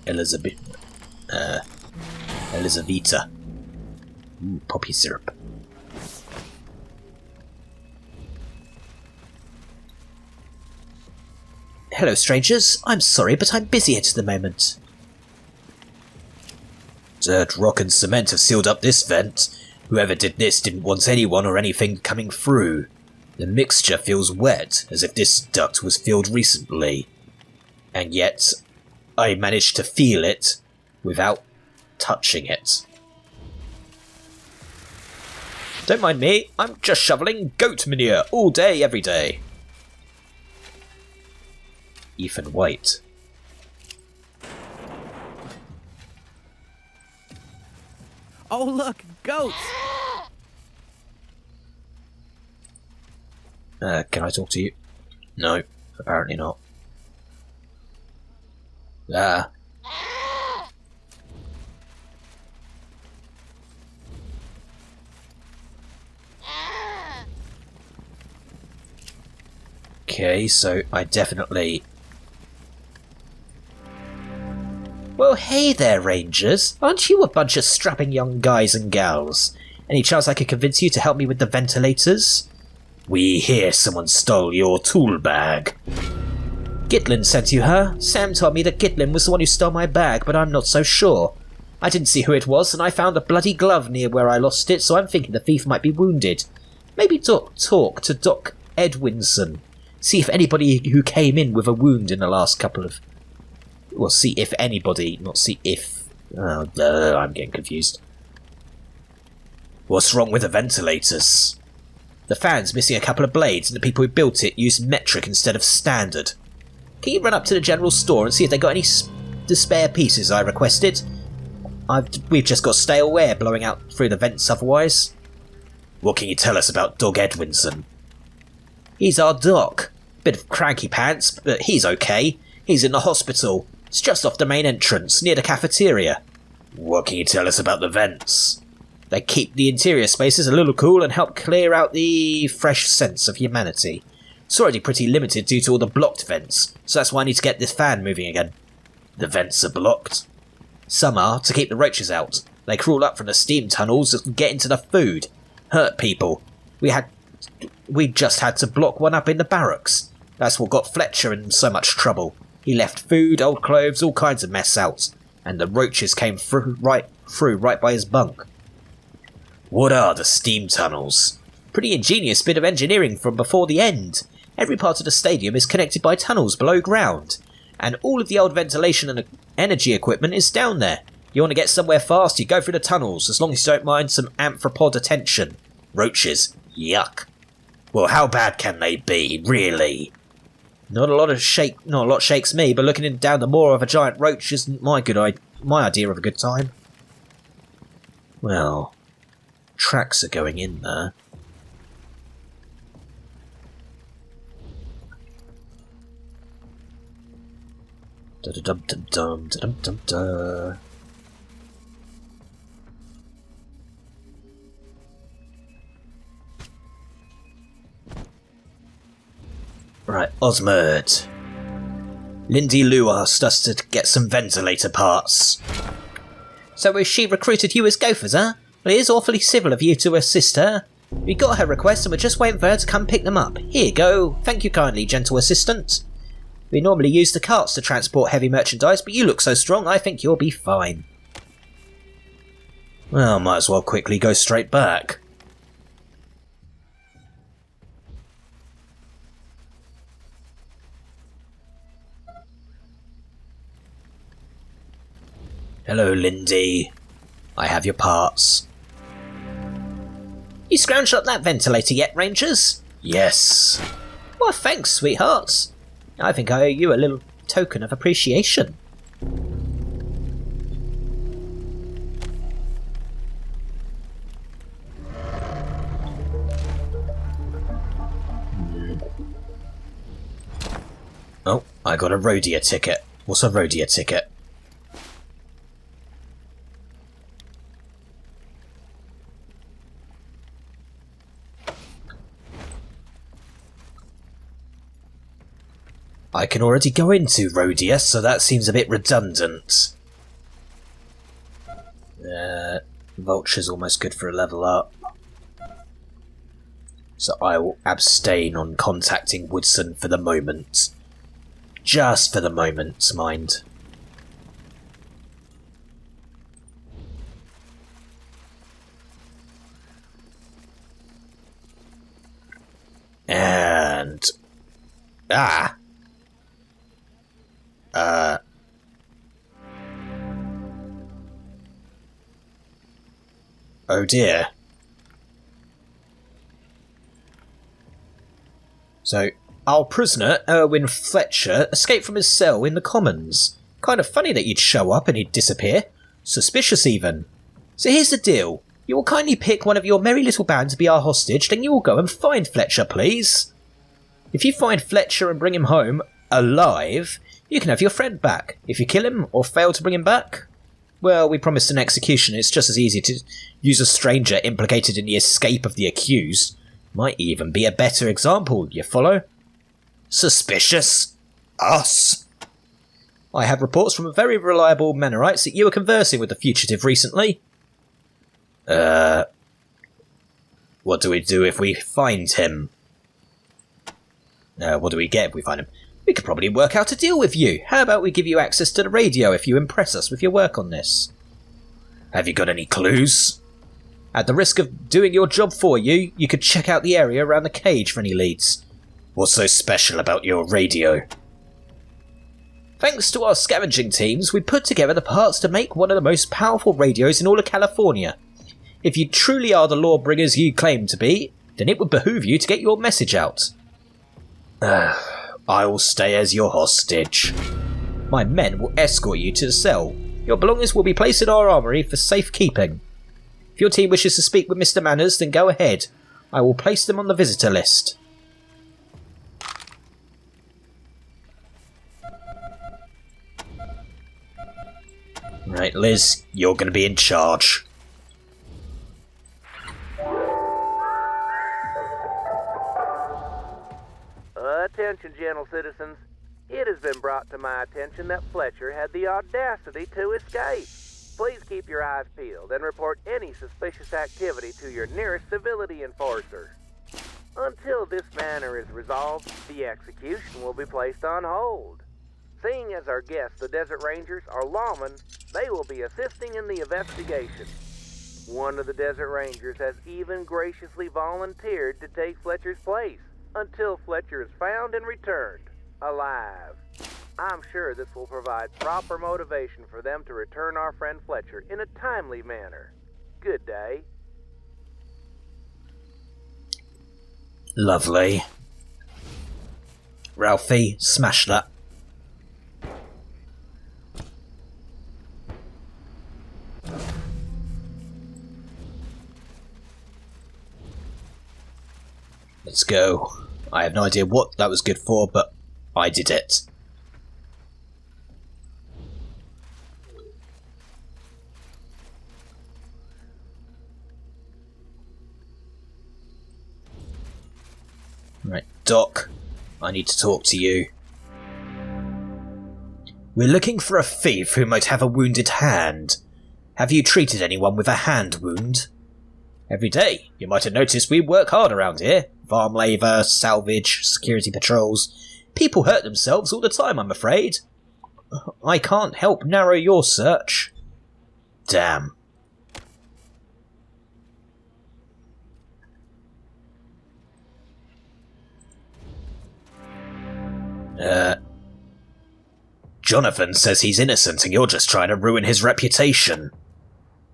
Elizaveta. Ooh, poppy syrup. Hello, strangers. I'm sorry, but I'm busy at the moment. Dirt, rock and cement have sealed up this vent. Whoever did this didn't want anyone or anything coming through. The mixture feels wet, as if this duct was filled recently. And yet, I managed to feel it without touching it. Don't mind me, I'm just shoveling goat manure all day, every day. Ethan White. Oh, look, goats! Can I talk to you? No, apparently not. Ah. Okay, so I definitely... Well, hey there, Rangers. Aren't you a bunch of strapping young guys and gals? Any chance I could convince you to help me with the ventilators? We hear someone stole your tool bag. Gitlin sent you her. Sam told me that Gitlin was the one who stole my bag, but I'm not so sure. I didn't see who it was, and I found a bloody glove near where I lost it, so I'm thinking the thief might be wounded. Maybe talk to Doc Edwinson. See if anybody who came in with a wound in the last couple of... Well, see if anybody, not see if... Oh, I'm getting confused. What's wrong with the ventilators? The fan's missing a couple of blades, and the people who built it used metric instead of standard. Can you run up to the general store and see if they got any the spare pieces I requested? We've just got stale air blowing out through the vents otherwise. What can you tell us about Doc Edwinson? He's our doc. Bit of cranky pants, but he's okay. He's in the hospital. It's just off the main entrance, near the cafeteria. What can you tell us about the vents? They keep the interior spaces a little cool and help clear out the fresh sense of humanity. It's already pretty limited due to all the blocked vents, so that's why I need to get this fan moving again. The vents are blocked. Some are, to keep the roaches out. They crawl up from the steam tunnels and get into the food. Hurt people. We just had to block one up in the barracks. That's what got Fletcher in so much trouble. He left food, old clothes, all kinds of mess out. And the roaches came right by his bunk. What are the steam tunnels? Pretty ingenious bit of engineering from before the end. Every part of the stadium is connected by tunnels below ground. And all of the old ventilation and energy equipment is down there. You want to get somewhere fast, you go through the tunnels, as long as you don't mind some amphropod attention. Roaches. Yuck. Well, how bad can they be, really? Not a lot shakes me, but looking down the maw of a giant roach isn't my idea of a good time. Well, tracks are going in there. Da-da-dum-dum-dum, Right, Osmerd. Lindy Lou asked us to get some ventilator parts. So she recruited you as gophers, huh? Well, it is awfully civil of you to assist her. We got her request and we're just waiting for her to come pick them up. Here you go. Thank you kindly, gentle assistant. We normally use the carts to transport heavy merchandise, but you look so strong, I think you'll be fine. Well, might as well quickly go straight back. Hello, Lindy. I have your parts. You scrounged up that ventilator yet, Rangers? Yes. Well, thanks, sweethearts. I think I owe you a little token of appreciation. Oh, I got a Rhodia ticket. What's a Rhodia ticket? I can already go into Rhodia, so that seems a bit redundant. Vulture's almost good for a level up. So I will abstain on contacting Woodson for the moment. Just for the moment, mind. And... Oh dear. So, our prisoner, Erwin Fletcher, escaped from his cell in the Commons. Kind of funny that you'd show up and he'd disappear. Suspicious even. So here's the deal. You will kindly pick one of your merry little band to be our hostage, then you will go and find Fletcher, please. If you find Fletcher and bring him home alive, you can have your friend back. If you kill him or fail to bring him back, well, we promised an execution. It's just as easy to use a stranger implicated in the escape of the accused. Might even be a better example, you follow? Suspicious? Us? I have reports from very reliable Mennonites that you were conversing with the fugitive recently. What do we do if we find him? What do we get if we find him? We could probably work out a deal with you. How about we give you access to the radio if you impress us with your work on this? Have you got any clues? At the risk of doing your job for you, you could check out the area around the cage for any leads. What's so special about your radio? Thanks to our scavenging teams, we put together the parts to make one of the most powerful radios in all of California. If you truly are the lawbringers you claim to be, then it would behoove you to get your message out. I will stay as your hostage. My men will escort you to the cell. Your belongings will be placed in our armory for safekeeping. If your team wishes to speak with Mr. Manners, then go ahead. I will place them on the visitor list. Right, Liz, you're going to be in charge. Attention, gentle citizens. It has been brought to my attention that Fletcher had the audacity to escape. Please keep your eyes peeled and report any suspicious activity to your nearest civility enforcer. Until this matter is resolved, the execution will be placed on hold. Seeing as our guests, the Desert Rangers, are lawmen, they will be assisting in the investigation. One of the Desert Rangers has even graciously volunteered to take Fletcher's place until Fletcher is found and returned, alive. I'm sure this will provide proper motivation for them to return our friend Fletcher in a timely manner. Good day. Lovely. Ralphie, smash that. Let's go. I have no idea what that was good for, but I did it. Right, Doc, I need to talk to you. We're looking for a thief who might have a wounded hand. Have you treated anyone with a hand wound? Every day. You might have noticed we work hard around here. Farm labour, salvage, security patrols. People hurt themselves all the time, I'm afraid. I can't help narrow your search. Damn. Jonathan says he's innocent and you're just trying to ruin his reputation.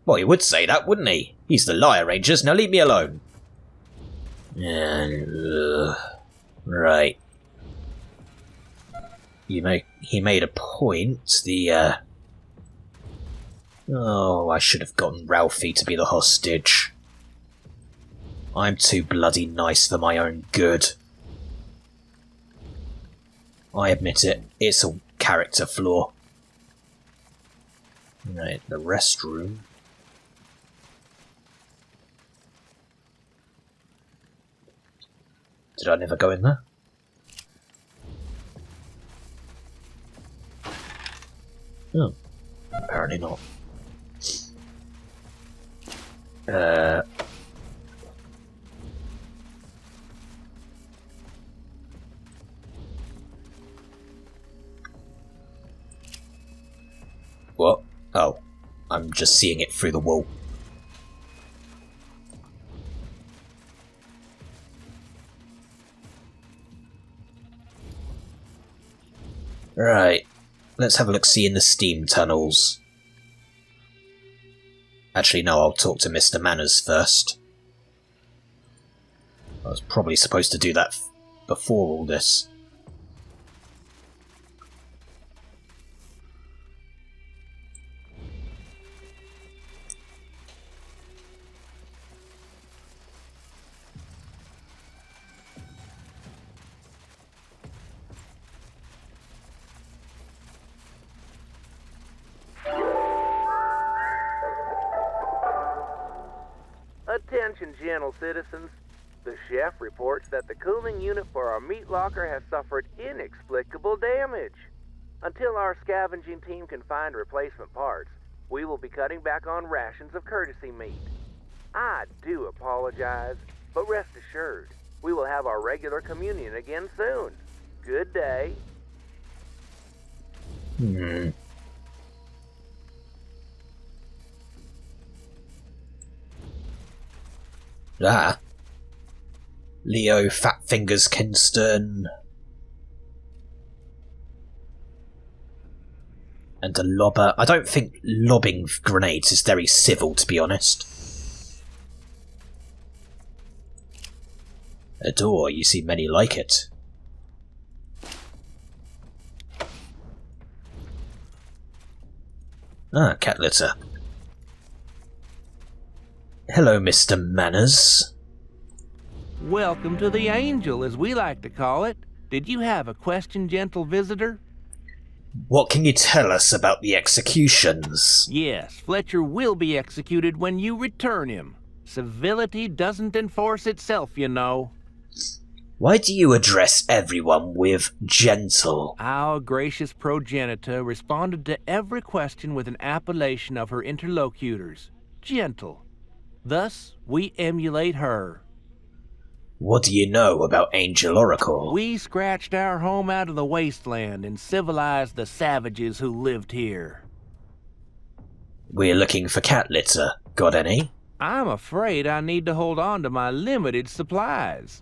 Well, he would say that, wouldn't he? He's the liar, Rangers. Now leave me alone. Right. He made a point. Oh, I should have gotten Ralphie to be the hostage. I'm too bloody nice for my own good. I admit it. It's a character flaw. Right, the restroom. Did I never go in there? Oh, apparently not. from just seeing it through the wall. Right, let's have a look-see in the steam tunnels. Actually, no, I'll talk to Mr. Manners first. I was probably supposed to do that before all this. Attention, gentle citizens. The chef reports that the cooling unit for our meat locker has suffered inexplicable damage. Until our scavenging team can find replacement parts, we will be cutting back on rations of courtesy meat. I do apologize, but rest assured, we will have our regular communion again soon. Good day. Leo Fat Fingers Kinston. And a lobber. I don't think lobbing grenades is very civil, to be honest. A door, you see many like it. Ah, cat litter. Hello, Mr. Manners. Welcome to the Angel, as we like to call it. Did you have a question, gentle visitor? What can you tell us about the executions? Yes, Fletcher will be executed when you return him. Civility doesn't enforce itself, you know. Why do you address everyone with gentle? Our gracious progenitor responded to every question with an appellation of her interlocutors, gentle. Thus, we emulate her. What do you know about Angel Oracle? We scratched our home out of the Wasteland and civilized the savages who lived here. We're looking for cat litter. Got any? I'm afraid I need to hold on to my limited supplies.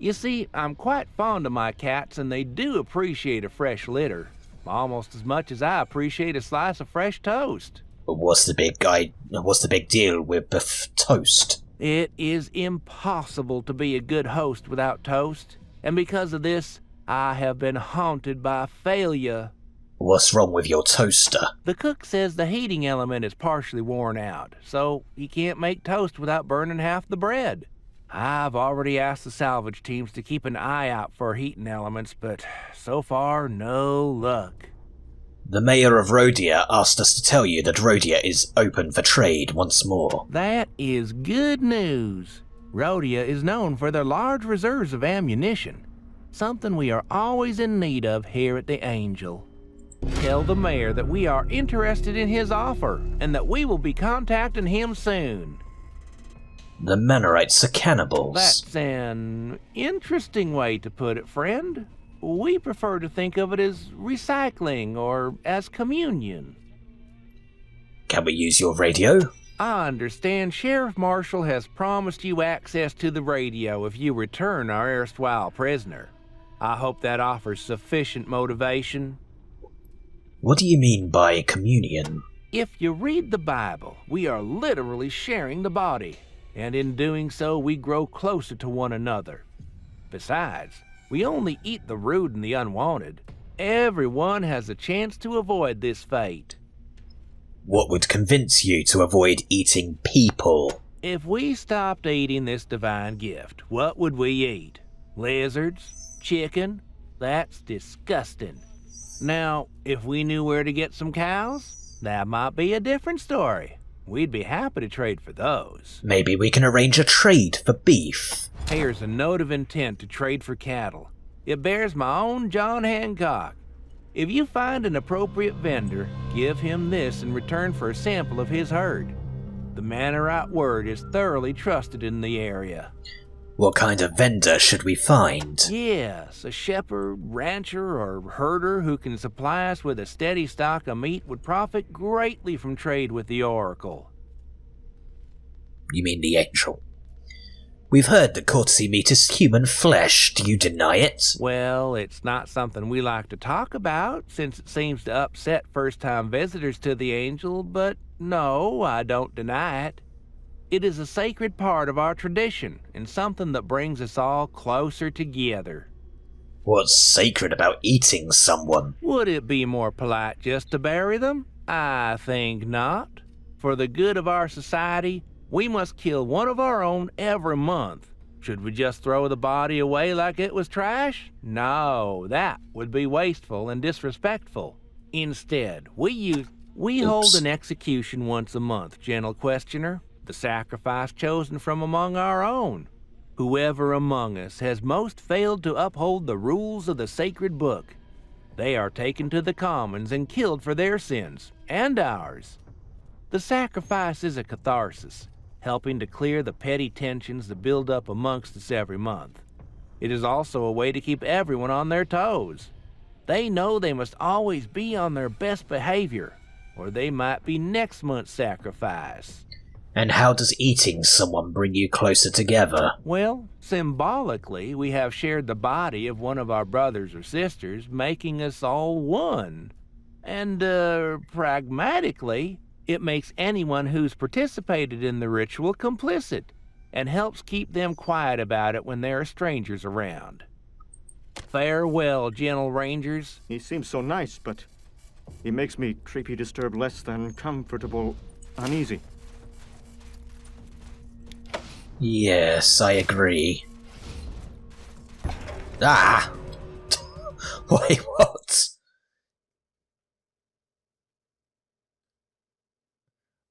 You see, I'm quite fond of my cats and they do appreciate a fresh litter, almost as much as I appreciate a slice of fresh toast. But what's the big deal with toast? It is impossible to be a good host without toast, and because of this, I have been haunted by failure. What's wrong with your toaster? The cook says the heating element is partially worn out, so he can't make toast without burning half the bread. I've already asked the salvage teams to keep an eye out for heating elements, but so far, no luck. The mayor of Rhodia asked us to tell you that Rhodia is open for trade once more. That is good news. Rhodia is known for their large reserves of ammunition, something we are always in need of here at the Angel. Tell the mayor that we are interested in his offer, and that we will be contacting him soon. The Mannerites are cannibals. That's an interesting way to put it, friend. We prefer to think of it as recycling or as communion. Can we use your radio? I understand Sheriff Marshall has promised you access to the radio if you return our erstwhile prisoner. I hope that offers sufficient motivation. What do you mean by communion? If you read the Bible, we are literally sharing the body, and in doing so we grow closer to one another. Besides, we only eat the rude and the unwanted. Everyone has a chance to avoid this fate. What would convince you to avoid eating people? If we stopped eating this divine gift, what would we eat? Lizards? Chicken? That's disgusting. Now, if we knew where to get some cows, that might be a different story. We'd be happy to trade for those. Maybe we can arrange a trade for beef. Here's a note of intent to trade for cattle. It bears my own John Hancock. If you find an appropriate vendor, give him this in return for a sample of his herd. The Mannerite word is thoroughly trusted in the area. What kind of vendor should we find? Yes, a shepherd, rancher, or herder who can supply us with a steady stock of meat would profit greatly from trade with the Oracle. You mean the Angel? We've heard that courtesy meat is human flesh. Do you deny it? Well, it's not something we like to talk about, since it seems to upset first-time visitors to the Angel, but no, I don't deny it. It is a sacred part of our tradition, and something that brings us all closer together. What's sacred about eating someone? Would it be more polite just to bury them? I think not. For the good of our society, we must kill one of our own every month. Should we just throw the body away like it was trash? No, that would be wasteful and disrespectful. Instead, we hold an execution once a month, gentle questioner. The sacrifice chosen from among our own. Whoever among us has most failed to uphold the rules of the sacred book, they are taken to the commons and killed for their sins, and ours. The sacrifice is a catharsis, helping to clear the petty tensions that build up amongst us every month. It is also a way to keep everyone on their toes. They know they must always be on their best behavior, or they might be next month's sacrifice. And how does eating someone bring you closer together? Well, symbolically, we have shared the body of one of our brothers or sisters, making us all one. And, pragmatically, it makes anyone who's participated in the ritual complicit, and helps keep them quiet about it when there are strangers around. Farewell, gentle rangers. He seems so nice, but he makes me creepy disturbed less than comfortable uneasy. Yes, I agree. Ah! Wait, what?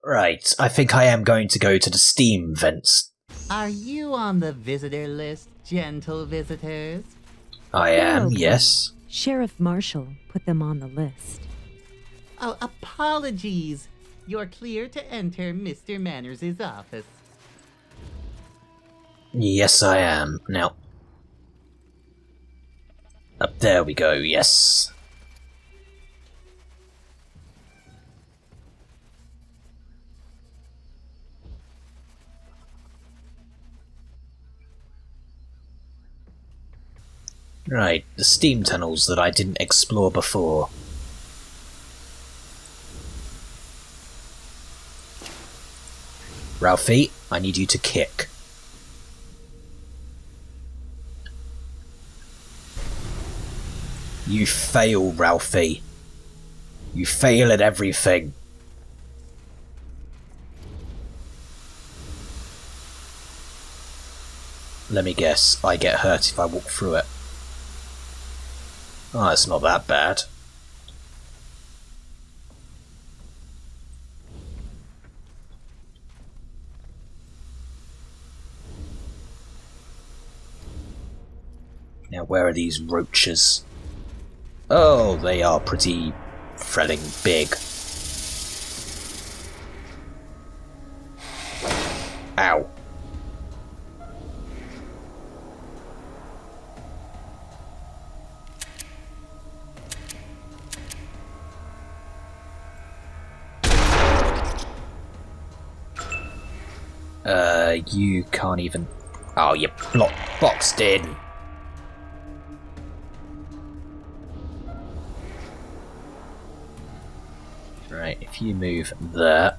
Right, I think I am going to go to the steam vents. Are you on the visitor list, gentle visitors? I am, okay. yes. Sheriff Marshall put them on the list. Oh, apologies. You're clear to enter Mr. Manners' office. Yes, I am. Now. Up there we go, yes. Right, the steam tunnels that I didn't explore before. Ralphie, I need you to kick. You fail, Ralphie. You fail at everything. Let me guess, I get hurt if I walk through it. Oh, it's not that bad. Now, where are these roaches? Oh, they are pretty thrilling big. Ow. You can't even... Oh, you're boxed in. Right, if you move there.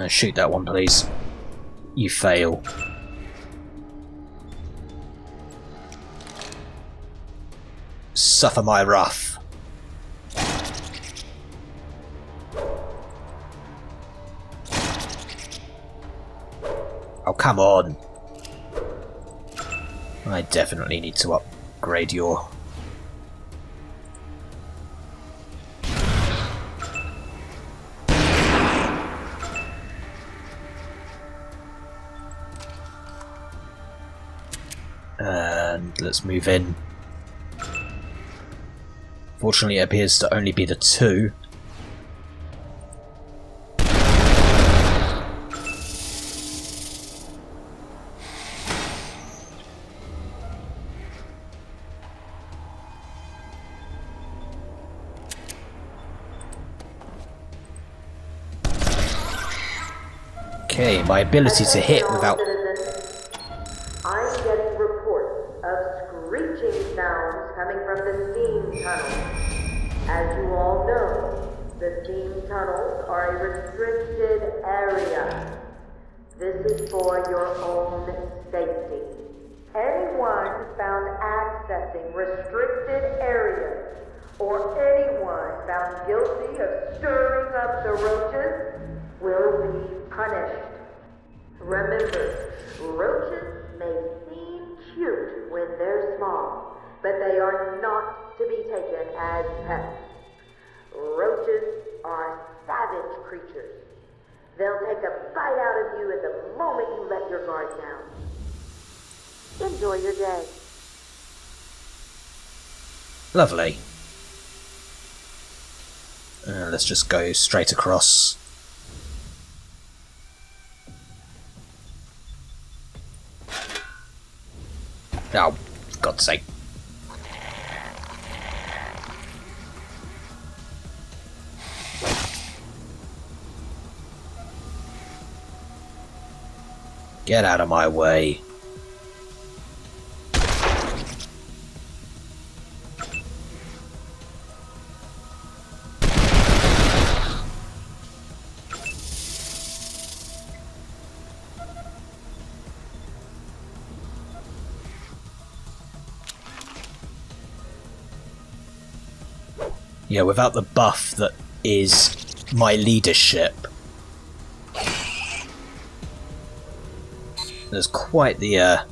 Shoot that one, please. You fail. Suffer my wrath. Oh, come on. I definitely need to upgrade your... And let's move in. Fortunately, it appears to only be the two. Okay, my ability to hit without... Citizens, I'm getting reports of screeching sounds coming from the steam tunnels. As you all know, the steam tunnels are a restricted area. This is for your own safety. Anyone found accessing restricted areas, or anyone found guilty of stirring up the roaches, will be punished. Remember, roaches may seem cute when they're small, but they are not to be taken as pets. Roaches are savage creatures. They'll take a bite out of you at the moment you let your guard down. Enjoy your day. Lovely. Let's just go straight across. Oh, for God's sake. Get out of my way. Yeah, without the buff that is my leadership, there's quite the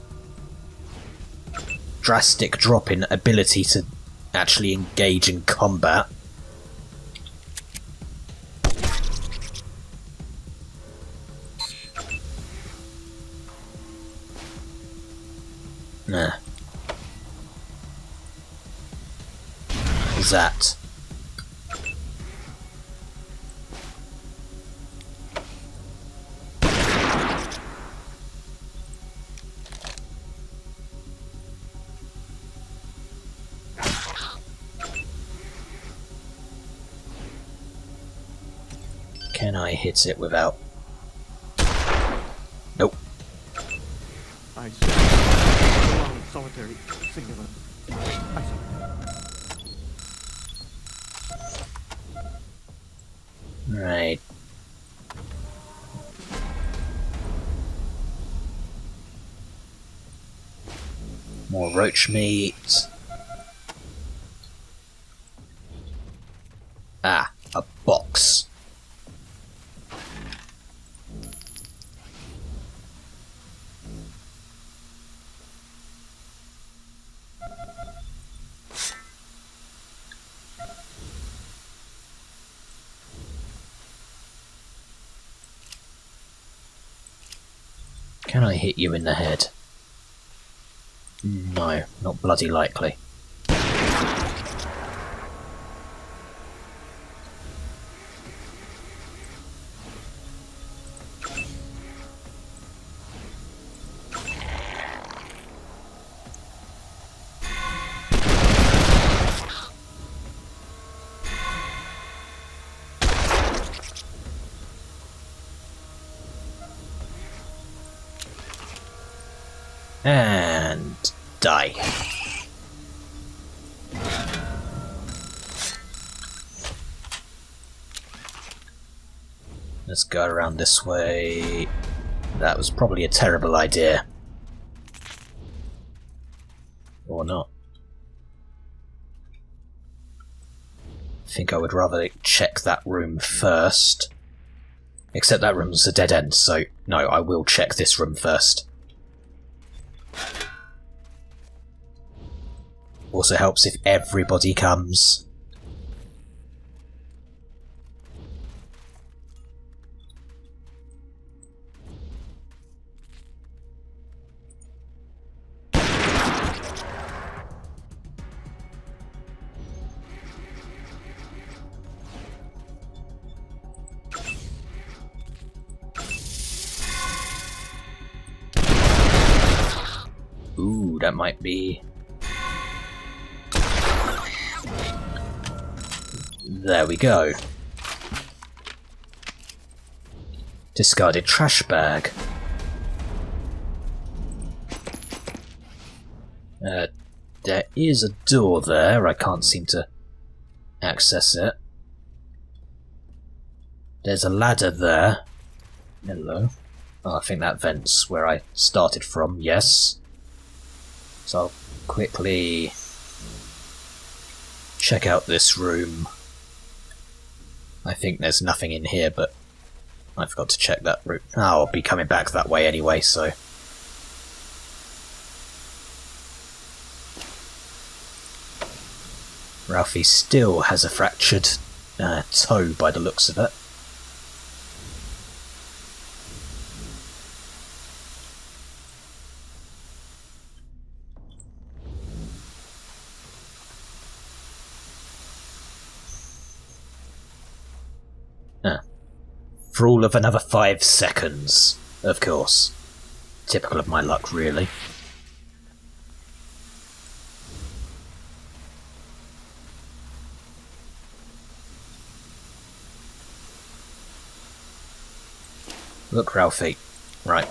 drastic drop in ability to actually engage in combat. Nah. What's that? Can I hit it without... Nope. I said, long, solitary, singular. Right. More roach meat. Ah, a box. Can I hit you in the head? No, not bloody likely. And die. Let's go around this way. That was probably a terrible idea. Or not. I think I would rather check that room first. Except that room's a dead end, so no, I will check this room first. Also helps if everybody comes. Ooh, that might be... There we go. Discarded trash bag. There is a door there. I can't seem to access it. There's a ladder there. Hello. Oh, I think that vent's where I started from, yes. So I'll quickly check out this room. I think there's nothing in here, but I forgot to check that route. Oh, I'll be coming back that way anyway, so... Ralphie still has a fractured toe by the looks of it. For all of another 5 seconds, of course. Typical of my luck, really. Look, Ralphie. Right.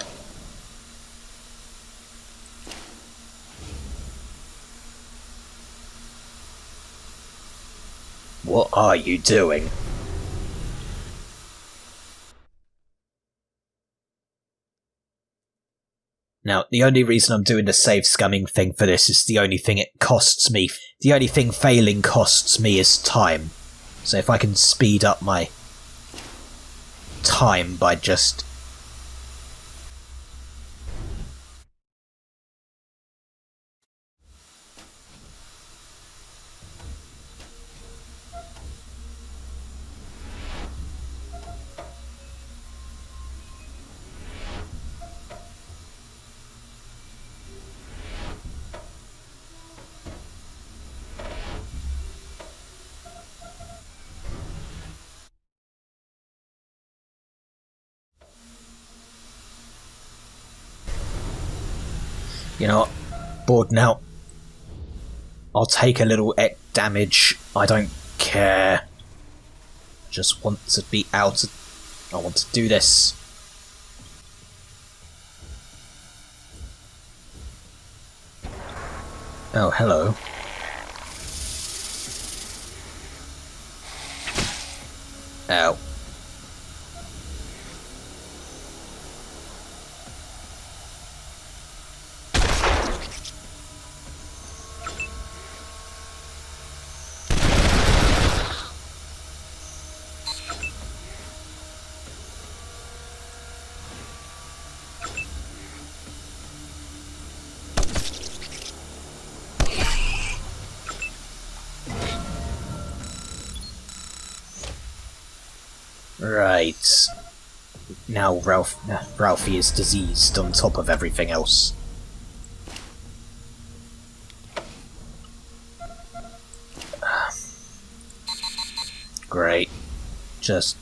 What are you doing? Now, the only reason I'm doing the save scumming thing for this is the only thing it costs me. The only thing failing costs me is time. So if I can speed up my time by just... You know what? Bored now. I'll take a little damage. I don't care. Just want to be out. I want to do this. Oh, hello. Ow. Right. Now Ralphie is diseased on top of everything else. Great. Just...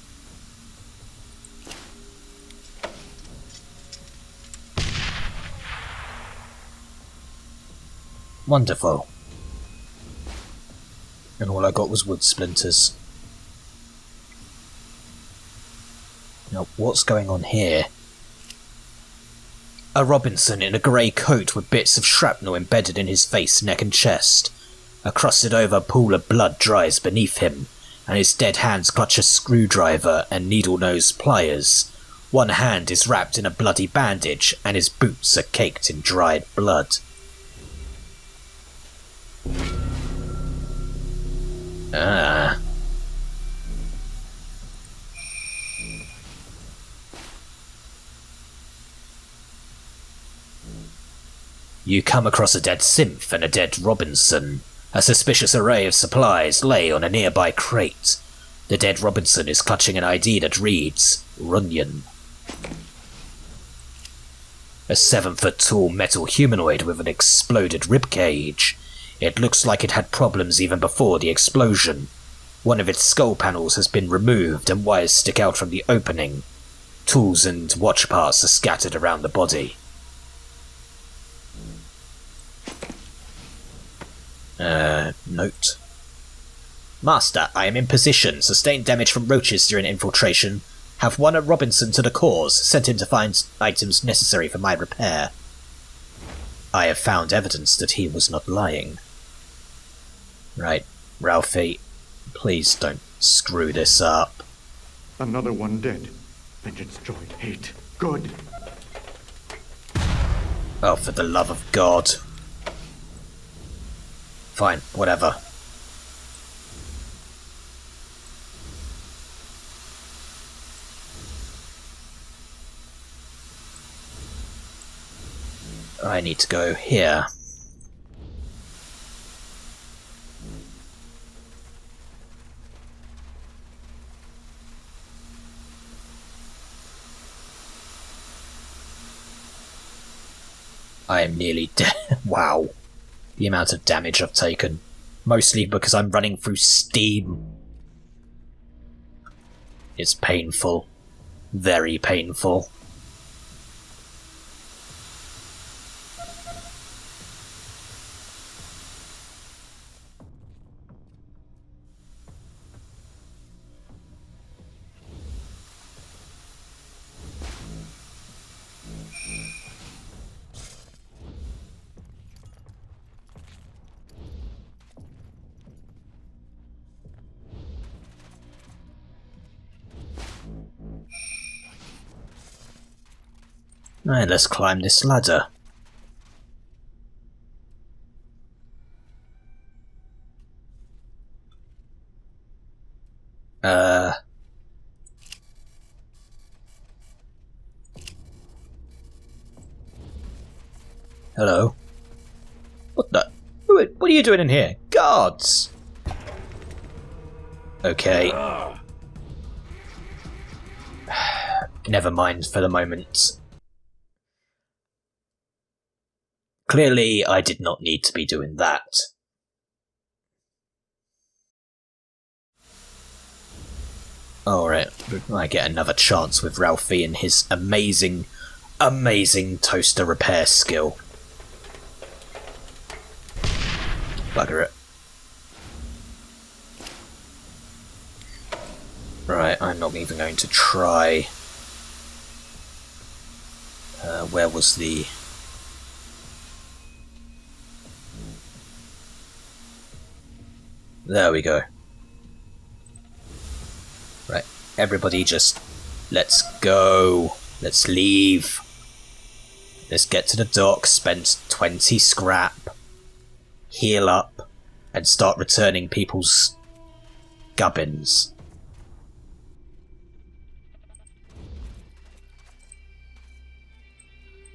wonderful. And all I got was wood splinters. Now, what's going on here? A Robinson in a grey coat with bits of shrapnel embedded in his face, neck and chest. A crusted-over pool of blood dries beneath him, and his dead hands clutch a screwdriver and needle-nosed pliers. One hand is wrapped in a bloody bandage, and his boots are caked in dried blood. Ah. You come across a dead synth and a dead Robinson. A suspicious array of supplies lay on a nearby crate. The dead Robinson is clutching an ID that reads, Runyon. A 7-foot-tall metal humanoid with an exploded ribcage. It looks like it had problems even before the explosion. One of its skull panels has been removed and wires stick out from the opening. Tools and watch parts are scattered around the body. Note. Master, I am in position. Sustained damage from roaches during infiltration. Have one at Robinson to the cause, sent him to find items necessary for my repair. I have found evidence that he was not lying. Right, Ralphie, please don't screw this up. Another one dead. Vengeance, joy, hate, good. Oh, for the love of God. Fine, whatever. I need to go here. I am nearly dead. Wow. The amount of damage I've taken. Mostly because I'm running through steam. It's painful. Very painful. Right, let's climb this ladder. Hello? What the? What are you doing in here? Guards! Okay. Never mind for the moment. Clearly, I did not need to be doing that. Alright, I get another chance with Ralphie and his amazing, amazing toaster repair skill. Bugger it. Right, I'm not even going to try. Where was the... There we go. Right, everybody just... Let's go. Let's leave. Let's get to the dock, spend 20 scrap, heal up, and start returning people's gubbins.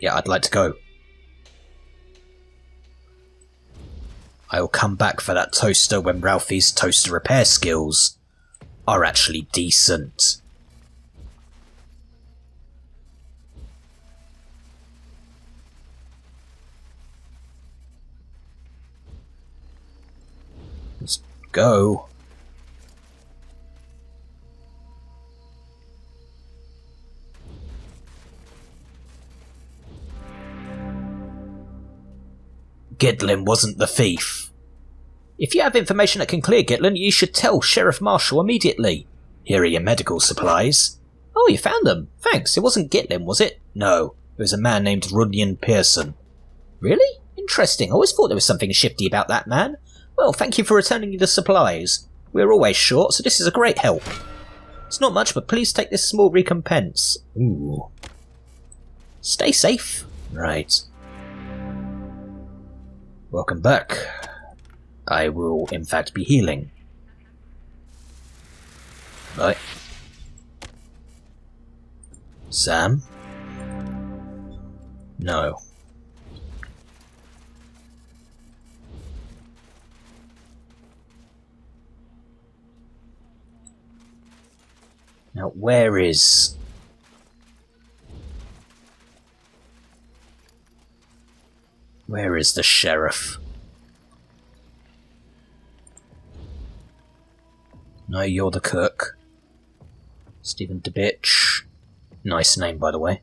Yeah, I'd like to go. I'll come back for that toaster when Ralphie's toaster repair skills are actually decent. Let's go. Gitlin wasn't the thief. If you have information that can clear Gitlin, you should tell Sheriff Marshall immediately. Here are your medical supplies. Oh, you found them. Thanks. It wasn't Gitlin, was it? No. It was a man named Runyon Pearson. Really? Interesting. I always thought there was something shifty about that man. Well, thank you for returning the supplies. We're always short, so this is a great help. It's not much, but please take this small recompense. Ooh. Stay safe. Right. Welcome back. I will, in fact, be healing. Right. Sam? No. Now, where is... Where is the sheriff? No, you're the cook. Stephen DeBitch. Nice name, by the way.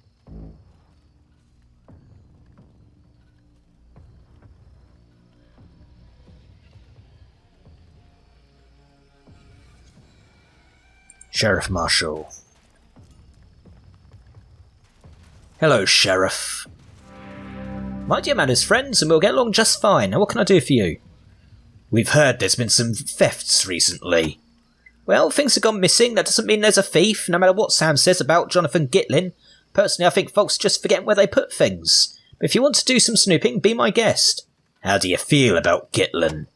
Sheriff Marshall. Hello, Sheriff. My dear man is friends, and we'll get along just fine. Now, what can I do for you? We've heard there's been some thefts recently. Well, things have gone missing. That doesn't mean there's a thief, no matter what Sam says about Jonathan Gitlin. Personally, I think folks just forget where they put things. But if you want to do some snooping, be my guest. How do you feel about Gitlin?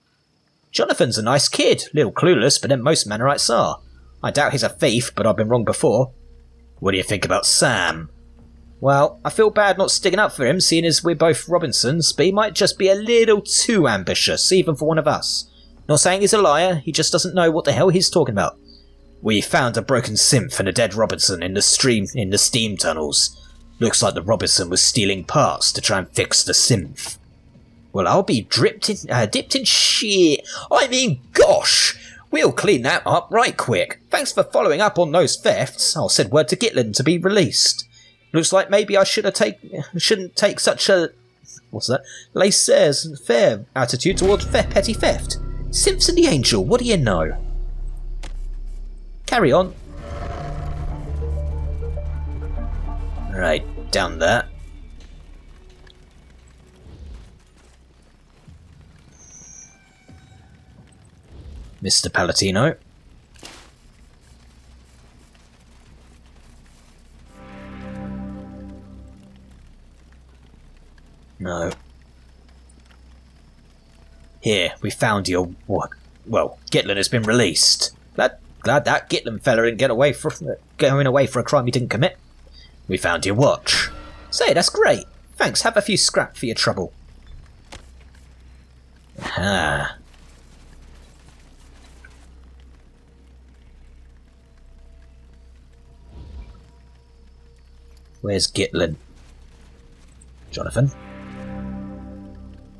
Jonathan's a nice kid, little clueless, but then most Mannerites are. I doubt he's a thief, but I've been wrong before. What do you think about Sam? Well, I feel bad not sticking up for him, seeing as we're both Robinsons, but he might just be a little too ambitious, even for one of us. Not saying he's a liar, he just doesn't know what the hell he's talking about. We found a broken synth and a dead Robinson in the steam tunnels. Looks like the Robinson was stealing parts to try and fix the synth. Well, I'll be dipped in shit. I mean, gosh! We'll clean that up right quick. Thanks for following up on those thefts. I'll send word to Gitlin to be released. Looks like maybe I shouldn't take such a laissez-faire attitude towards petty theft. Simpson the Angel, what do you know? Carry on. Right, down there. Mr. Palatino. No. Here, we found your... Well, Gitlin has been released. Glad that Gitlin fella didn't going away for a crime he didn't commit. We found your watch. Say, that's great. Thanks, have a few scrap for your trouble. Aha. Where's Gitlin? Jonathan?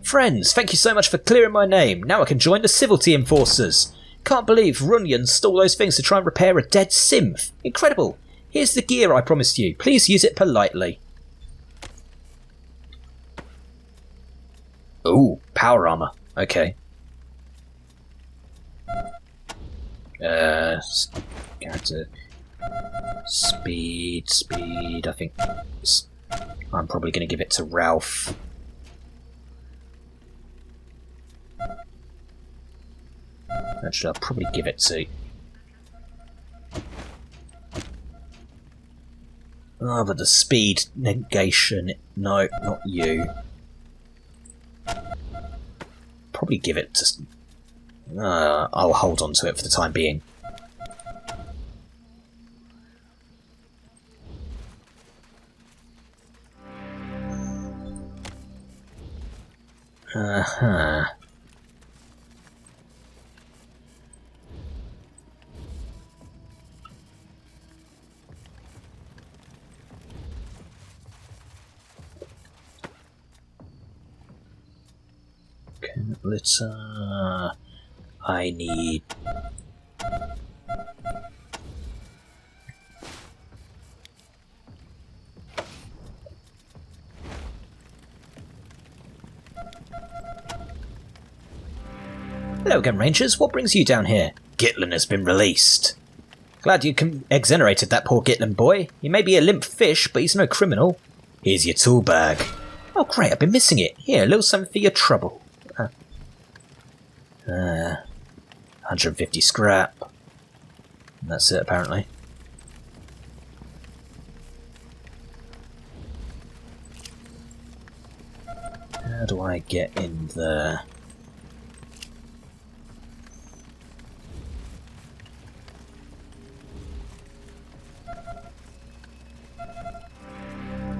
Friends, thank you so much for clearing my name. Now I can join the Civility Enforcers. Can't believe Runyon stole those things to try and repair a dead synth. Incredible. Here's the gear I promised you. Please use it politely. Ooh, power armor. Okay. Character. Speed. I think I'm probably going to give it to Ralph. Actually, I'll probably give it to... Oh, but the speed negation... No, not you. Probably give it to... I'll hold on to it for the time being. Uh-huh. Let's, I need... Hello again, Rangers. What brings you down here? Gitlin has been released. Glad you exonerated that poor Gitlin boy. He may be a limp fish, but he's no criminal. Here's your tool bag. Oh great, I've been missing it. Here, a little something for your trouble. 150 scrap. That's it, apparently. How do I get in there?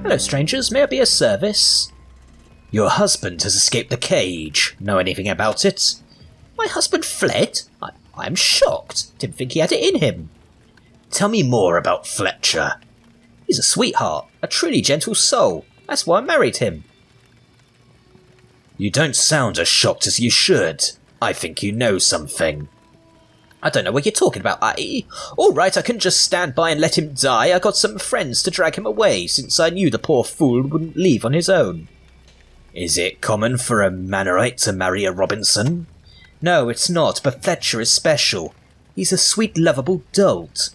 Hello, strangers. May I be of service? Your husband has escaped the cage. Know anything about it? My husband fled? I'm shocked. Didn't think he had it in him. Tell me more about Fletcher. He's a sweetheart, a truly gentle soul. That's why I married him. You don't sound as shocked as you should. I think you know something. I don't know what you're talking about. Alright, I couldn't just stand by and let him die. I got some friends to drag him away, since I knew the poor fool wouldn't leave on his own. Is it common for a Mannerite to marry a Robinson? No, it's not, but Fletcher is special. He's a sweet, lovable dolt.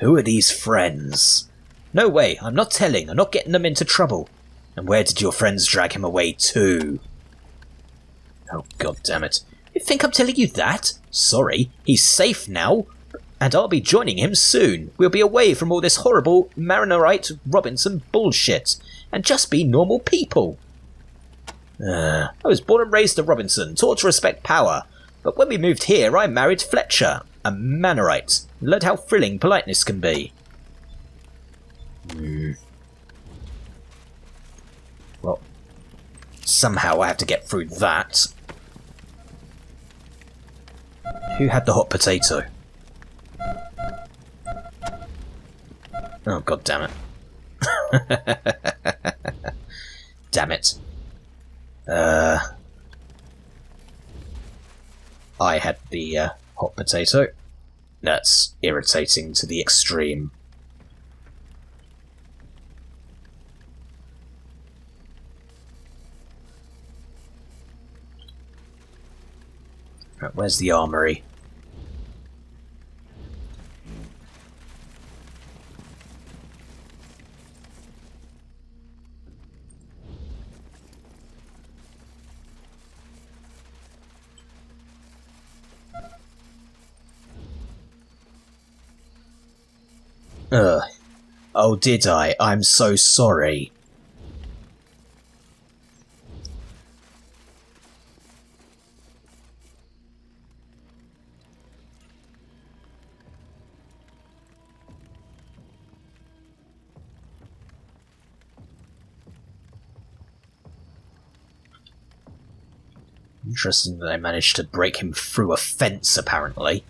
Who are these friends? No way, I'm not telling, I'm not getting them into trouble. And where did your friends drag him away to? Oh, god damn it. You think I'm telling you that? Sorry, he's safe now, and I'll be joining him soon. We'll be away from all this horrible Marinerite Robinson bullshit, and just be normal people. I was born and raised a Robinson, taught to respect power, but when we moved here I married Fletcher, a Manorite, and learned how thrilling politeness can be. Well, somehow I have to get through that. Who had the hot potato? Oh, god damn it. Damn it. I had the hot potato. That's irritating to the extreme. Right, where's the armory? Oh, did I? I'm so sorry. Interesting that I managed to break him through a fence, apparently.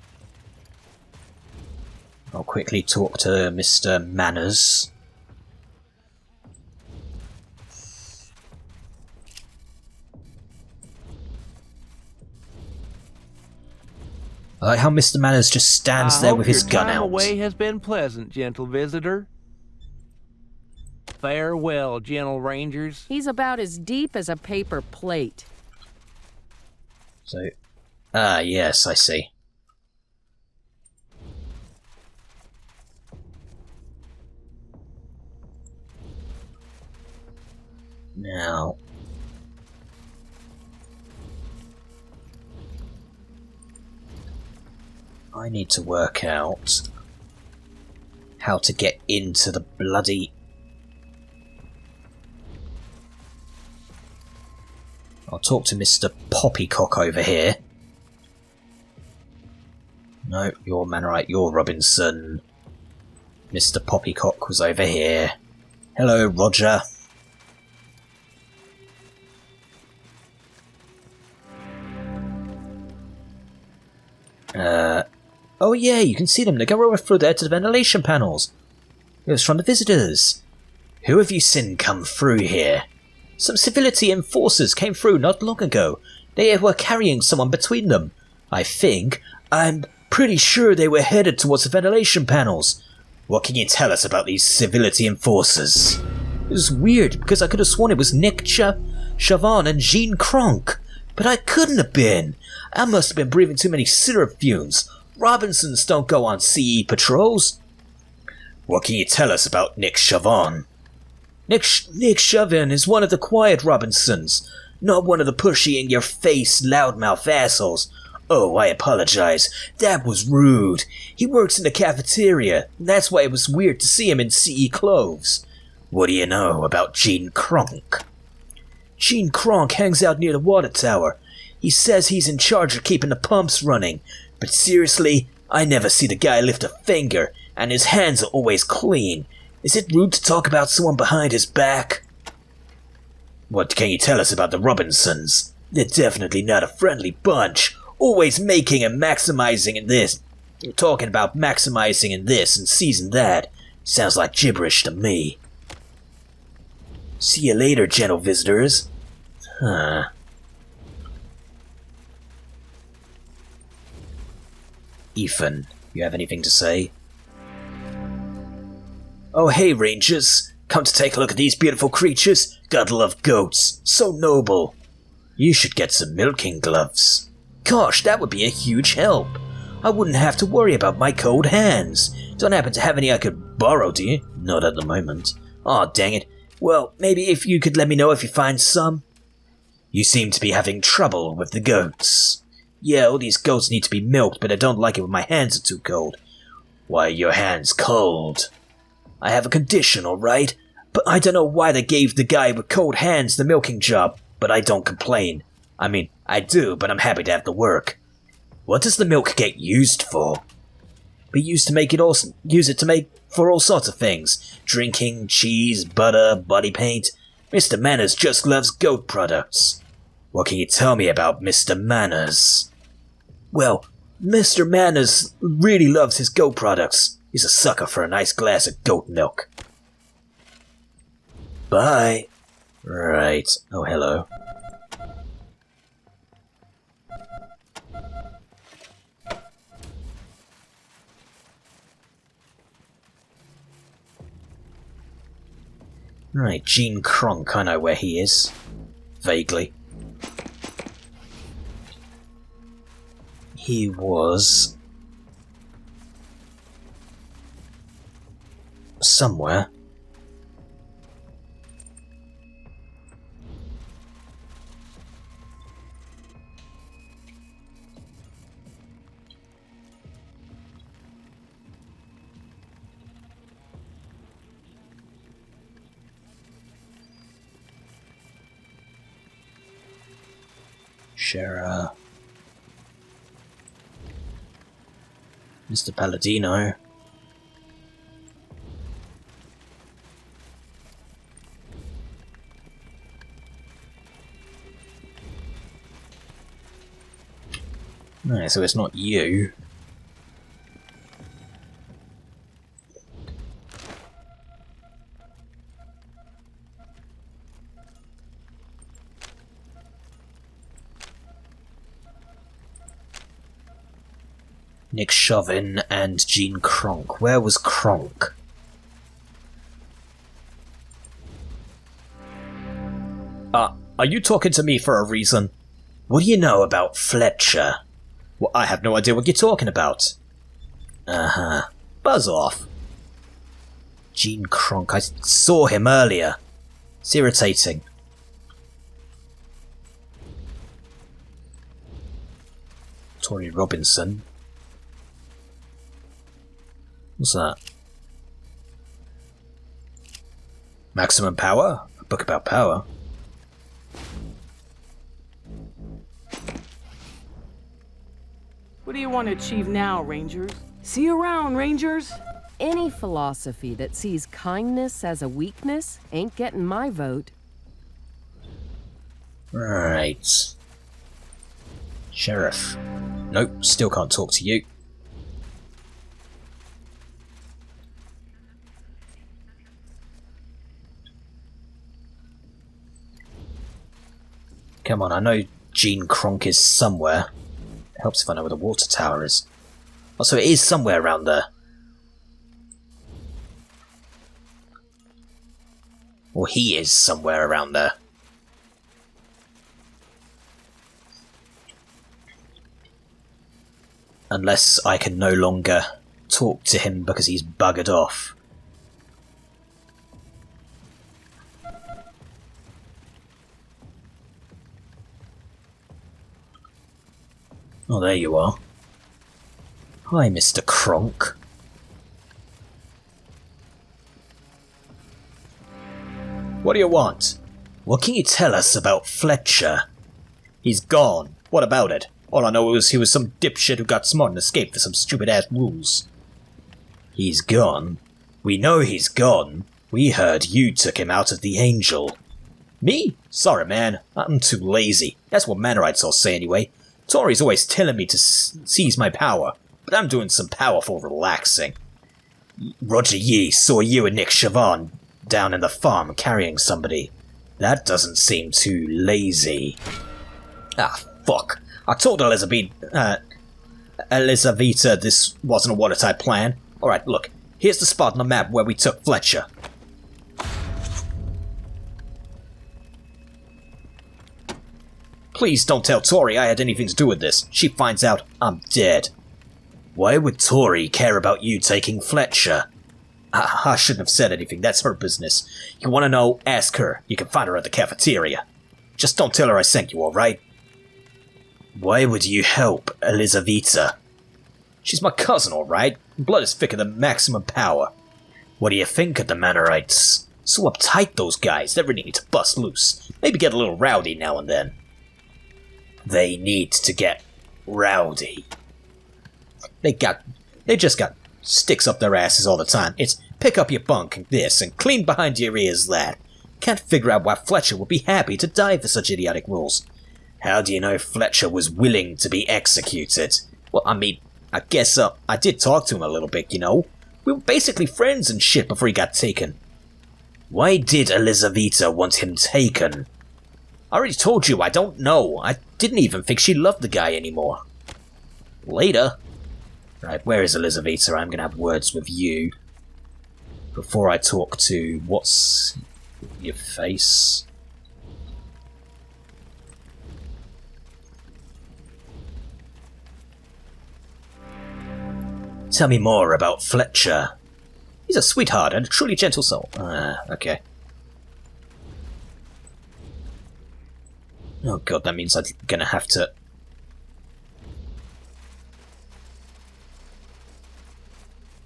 I'll quickly talk to Mr. Manners. I like how Mr. Manners just stands there with his gun out. Your time away has been pleasant, gentle visitor. Farewell, gentle rangers. He's about as deep as a paper plate. So, yes, I see. Now, I need to work out how to get into the bloody... I'll talk to Mr. Poppycock over here. No, you're Manorite, you're Robinson. Mr. Poppycock was over here. Hello, Roger. Oh yeah, you can see them. They go over through there to the ventilation panels. It was from the visitors. Who have you seen come through here? Some civility enforcers came through not long ago. They were carrying someone between them. I'm pretty sure they were headed towards the ventilation panels. What can you tell us about these civility enforcers? It was weird, because I could have sworn it was Nick Chavan and Jean Kronk. But I couldn't have been. I must have been breathing too many syrup fumes. Robinsons don't go on CE patrols. What can you tell us about Nick Chavan? Nick Chavan is one of the quiet Robinsons, not one of the pushy in-your-face loudmouth assholes. Oh, I apologize. That was rude. He works in the cafeteria, and that's why it was weird to see him in CE clothes. What do you know about Jean Kronk? Jean Kronk hangs out near the water tower. He says he's in charge of keeping the pumps running, but seriously, I never see the guy lift a finger, and his hands are always clean. Is it rude to talk about someone behind his back? What can you tell us about the Robinsons? They're definitely not a friendly bunch, always making and maximizing in this. Talking about maximizing in this and seizing that. Sounds like gibberish to me. See you later, gentle visitors. Huh. Ethan, you have anything to say? Oh hey, Rangers. Come to take a look at these beautiful creatures? Gotta love goats. So noble. You should get some milking gloves. Gosh, that would be a huge help. I wouldn't have to worry about my cold hands. Don't happen to have any I could borrow, do you? Not at the moment. Aw, dang it. Well, maybe if you could let me know if you find some? You seem to be having trouble with the goats. Yeah, all these goats need to be milked, but I don't like it when my hands are too cold. Why are your hands cold? I have a condition, alright? But I don't know why they gave the guy with cold hands the milking job, but I don't complain. I mean, I do, but I'm happy to have the work. What does the milk get used for? We use it to make for all sorts of things. Drinking, cheese, butter, body paint. Mr. Manners just loves goat products. What can you tell me about Mr. Manners? Well, Mr. Manners really loves his goat products. He's a sucker for a nice glass of goat milk. Bye. Right. Oh, hello. Right, Gene Kronk, I know where he is. Vaguely. He was... somewhere. Shara. Mr. Palladino. Right, so it's not you. Nick Chauvin and Gene Kronk. Where was Kronk? Are you talking to me for a reason? What do you know about Fletcher? Well, I have no idea what you're talking about. Uh-huh. Buzz off. Gene Kronk, I saw him earlier. It's irritating. Tori Robinson. What's that? Maximum Power? A book about power. What do you want to achieve now, Rangers? See you around, Rangers! Any philosophy that sees kindness as a weakness ain't getting my vote. Right. Sheriff. Nope, still can't talk to you. Come on, I know Gene Kronk is somewhere. It helps if I know where the water tower is. Oh, so it is somewhere around there. Or he is somewhere around there. Unless I can no longer talk to him because he's buggered off. Oh, there you are. Hi, Mr. Kronk. What do you want? What can you tell us about Fletcher? He's gone. What about it? All I know is he was some dipshit who got smart and escaped for some stupid-ass rules. He's gone? We know he's gone. We heard you took him out of the Angel. Me? Sorry, man. I'm too lazy. That's what Mannerites all say anyway. Tori's always telling me to seize my power, but I'm doing some powerful relaxing. Roger Yee saw you and Nick Chauvin down in the farm carrying somebody. That doesn't seem too lazy. Ah, fuck. I told Elizaveta this wasn't a watertight plan. Alright, look. Here's the spot on the map where we took Fletcher. Please don't tell Tori I had anything to do with this. She finds out, I'm dead. Why would Tori care about you taking Fletcher? I shouldn't have said anything. That's her business. You want to know? Ask her. You can find her at the cafeteria. Just don't tell her I sent you, alright? Why would you help Elizaveta? She's my cousin, alright? Blood is thicker than maximum power. What do you think of the Mannerites? So uptight, those guys. They really need to bust loose. Maybe get a little rowdy now and then. They need to get rowdy. They just got sticks up their asses all the time. It's pick up your bunk and this, and clean behind your ears that. Can't figure out why Fletcher would be happy to die for such idiotic rules. How do you know Fletcher was willing to be executed? Well, I mean, I guess I did talk to him a little bit, you know. We were basically friends and shit before he got taken. Why did Elizaveta want him taken? I already told you, I don't know. I didn't even think she loved the guy anymore. Later. Right, where is Elizaveta? I'm gonna have words with you. Before I talk to... what's... your face? Tell me more about Fletcher. He's a sweetheart and a truly gentle soul. Okay. Oh god, that means I'm gonna have to...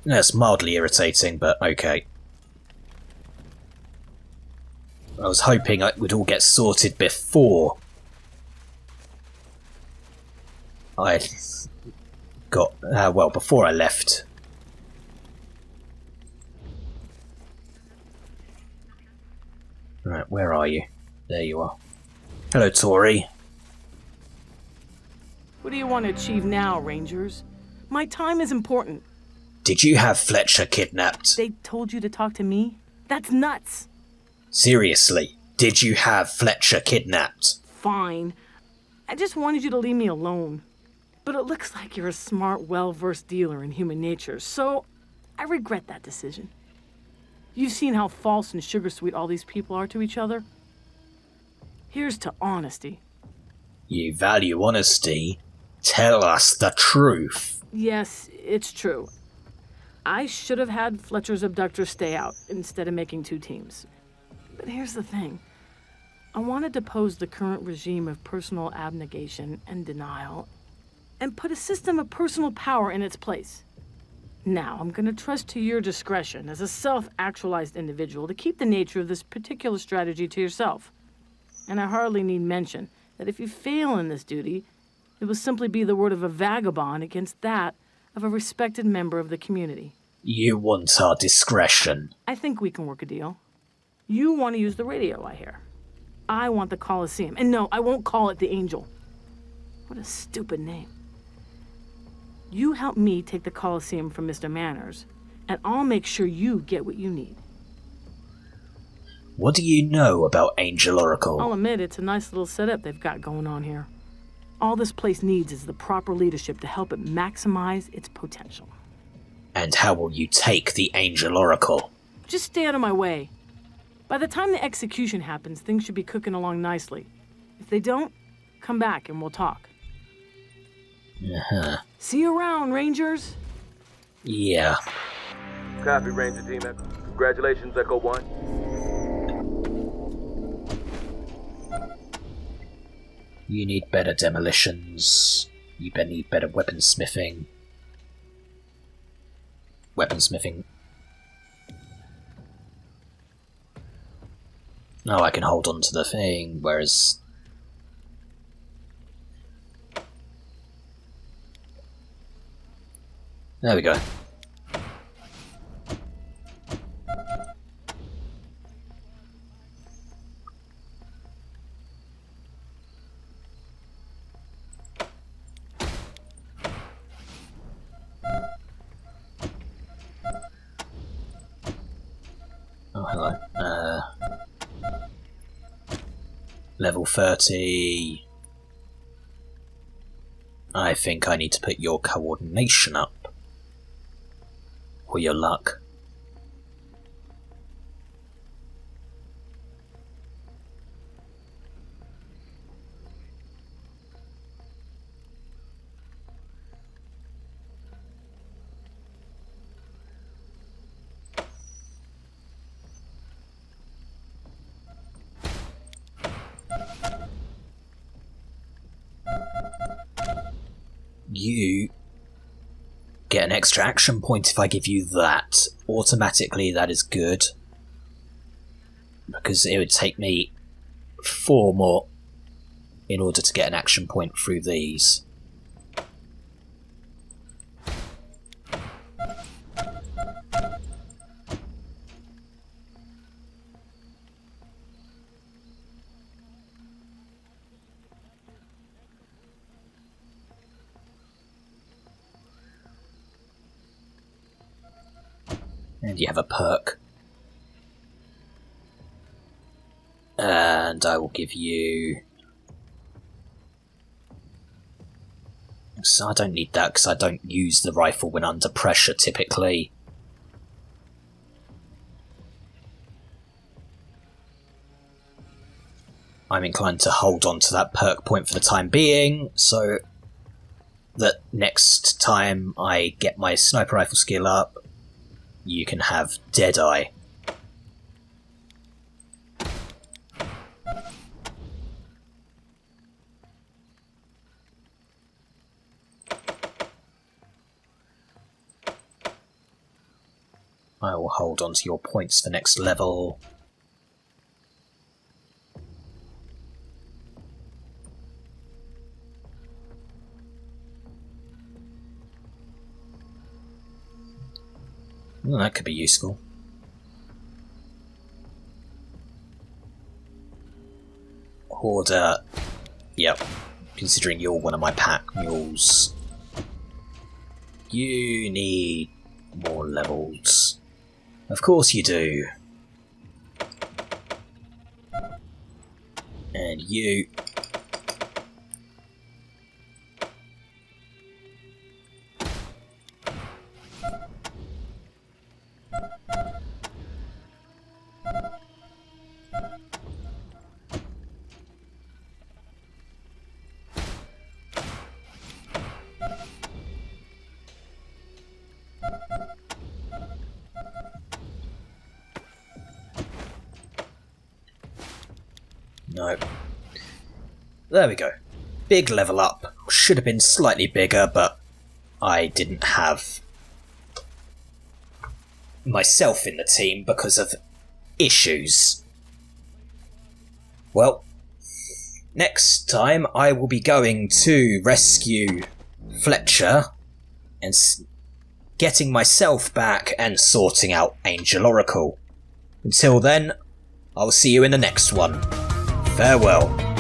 That's mildly irritating, but okay. I was hoping it would all get sorted before I got... well, before I left. Right, where are you? There you are. Hello, Tori. What do you want to achieve now, Rangers? My time is important. Did you have Fletcher kidnapped? They told you to talk to me? That's nuts. Seriously, did you have Fletcher kidnapped? Fine. I just wanted you to leave me alone. But it looks like you're a smart, well-versed dealer in human nature, so I regret that decision. You've seen how false and sugar-sweet all these people are to each other. Here's to honesty. You value honesty? Tell us the truth. Yes, it's true. I should have had Fletcher's abductor stay out instead of making two teams. But here's the thing. I want to depose the current regime of personal abnegation and denial and put a system of personal power in its place. Now, I'm going to trust to your discretion as a self-actualized individual to keep the nature of this particular strategy to yourself. And I hardly need mention that if you fail in this duty, it will simply be the word of a vagabond against that of a respected member of the community. You want our discretion. I think we can work a deal. You want to use the radio, I hear. I want the Coliseum. And no, I won't call it the Angel. What a stupid name. You help me take the Coliseum from Mr. Manners, and I'll make sure you get what you need. What do you know about Angel Oracle? I'll admit it's a nice little setup they've got going on here. All this place needs is the proper leadership to help it maximize its potential. And how will you take the Angel Oracle? Just stay out of my way. By the time the execution happens, things should be cooking along nicely. If they don't, come back and we'll talk. Uh-huh. See you around, Rangers. Yeah. Copy, Ranger Team. Congratulations, Echo 1. You need better demolitions. You need better weaponsmithing. Weaponsmithing. Oh, I can hold on to the thing, whereas... There we go. Oh, hello. Level 30. I think I need to put your coordination up. Or your luck. you get an extra action point if I give you that. Automatically, that is good. Because it would take me 4 more in order to get an action point through these. And you have a perk. And I will give you... So I don't need that because I don't use the rifle when under pressure typically. I'm inclined to hold on to that perk point for the time being, so that next time I get my sniper rifle skill up, you can have Deadeye. I will hold on to your points for next level. Well, that could be useful. Order. Yep. Considering you're one of my pack mules. You need more levels. Of course you do. And you... No. There we go. Big level up. Should have been slightly bigger, but I didn't have myself in the team because of issues. Well, next time I will be going to rescue Fletcher and getting myself back and sorting out Angel Oracle. Until then, I'll see you in the next one. Farewell.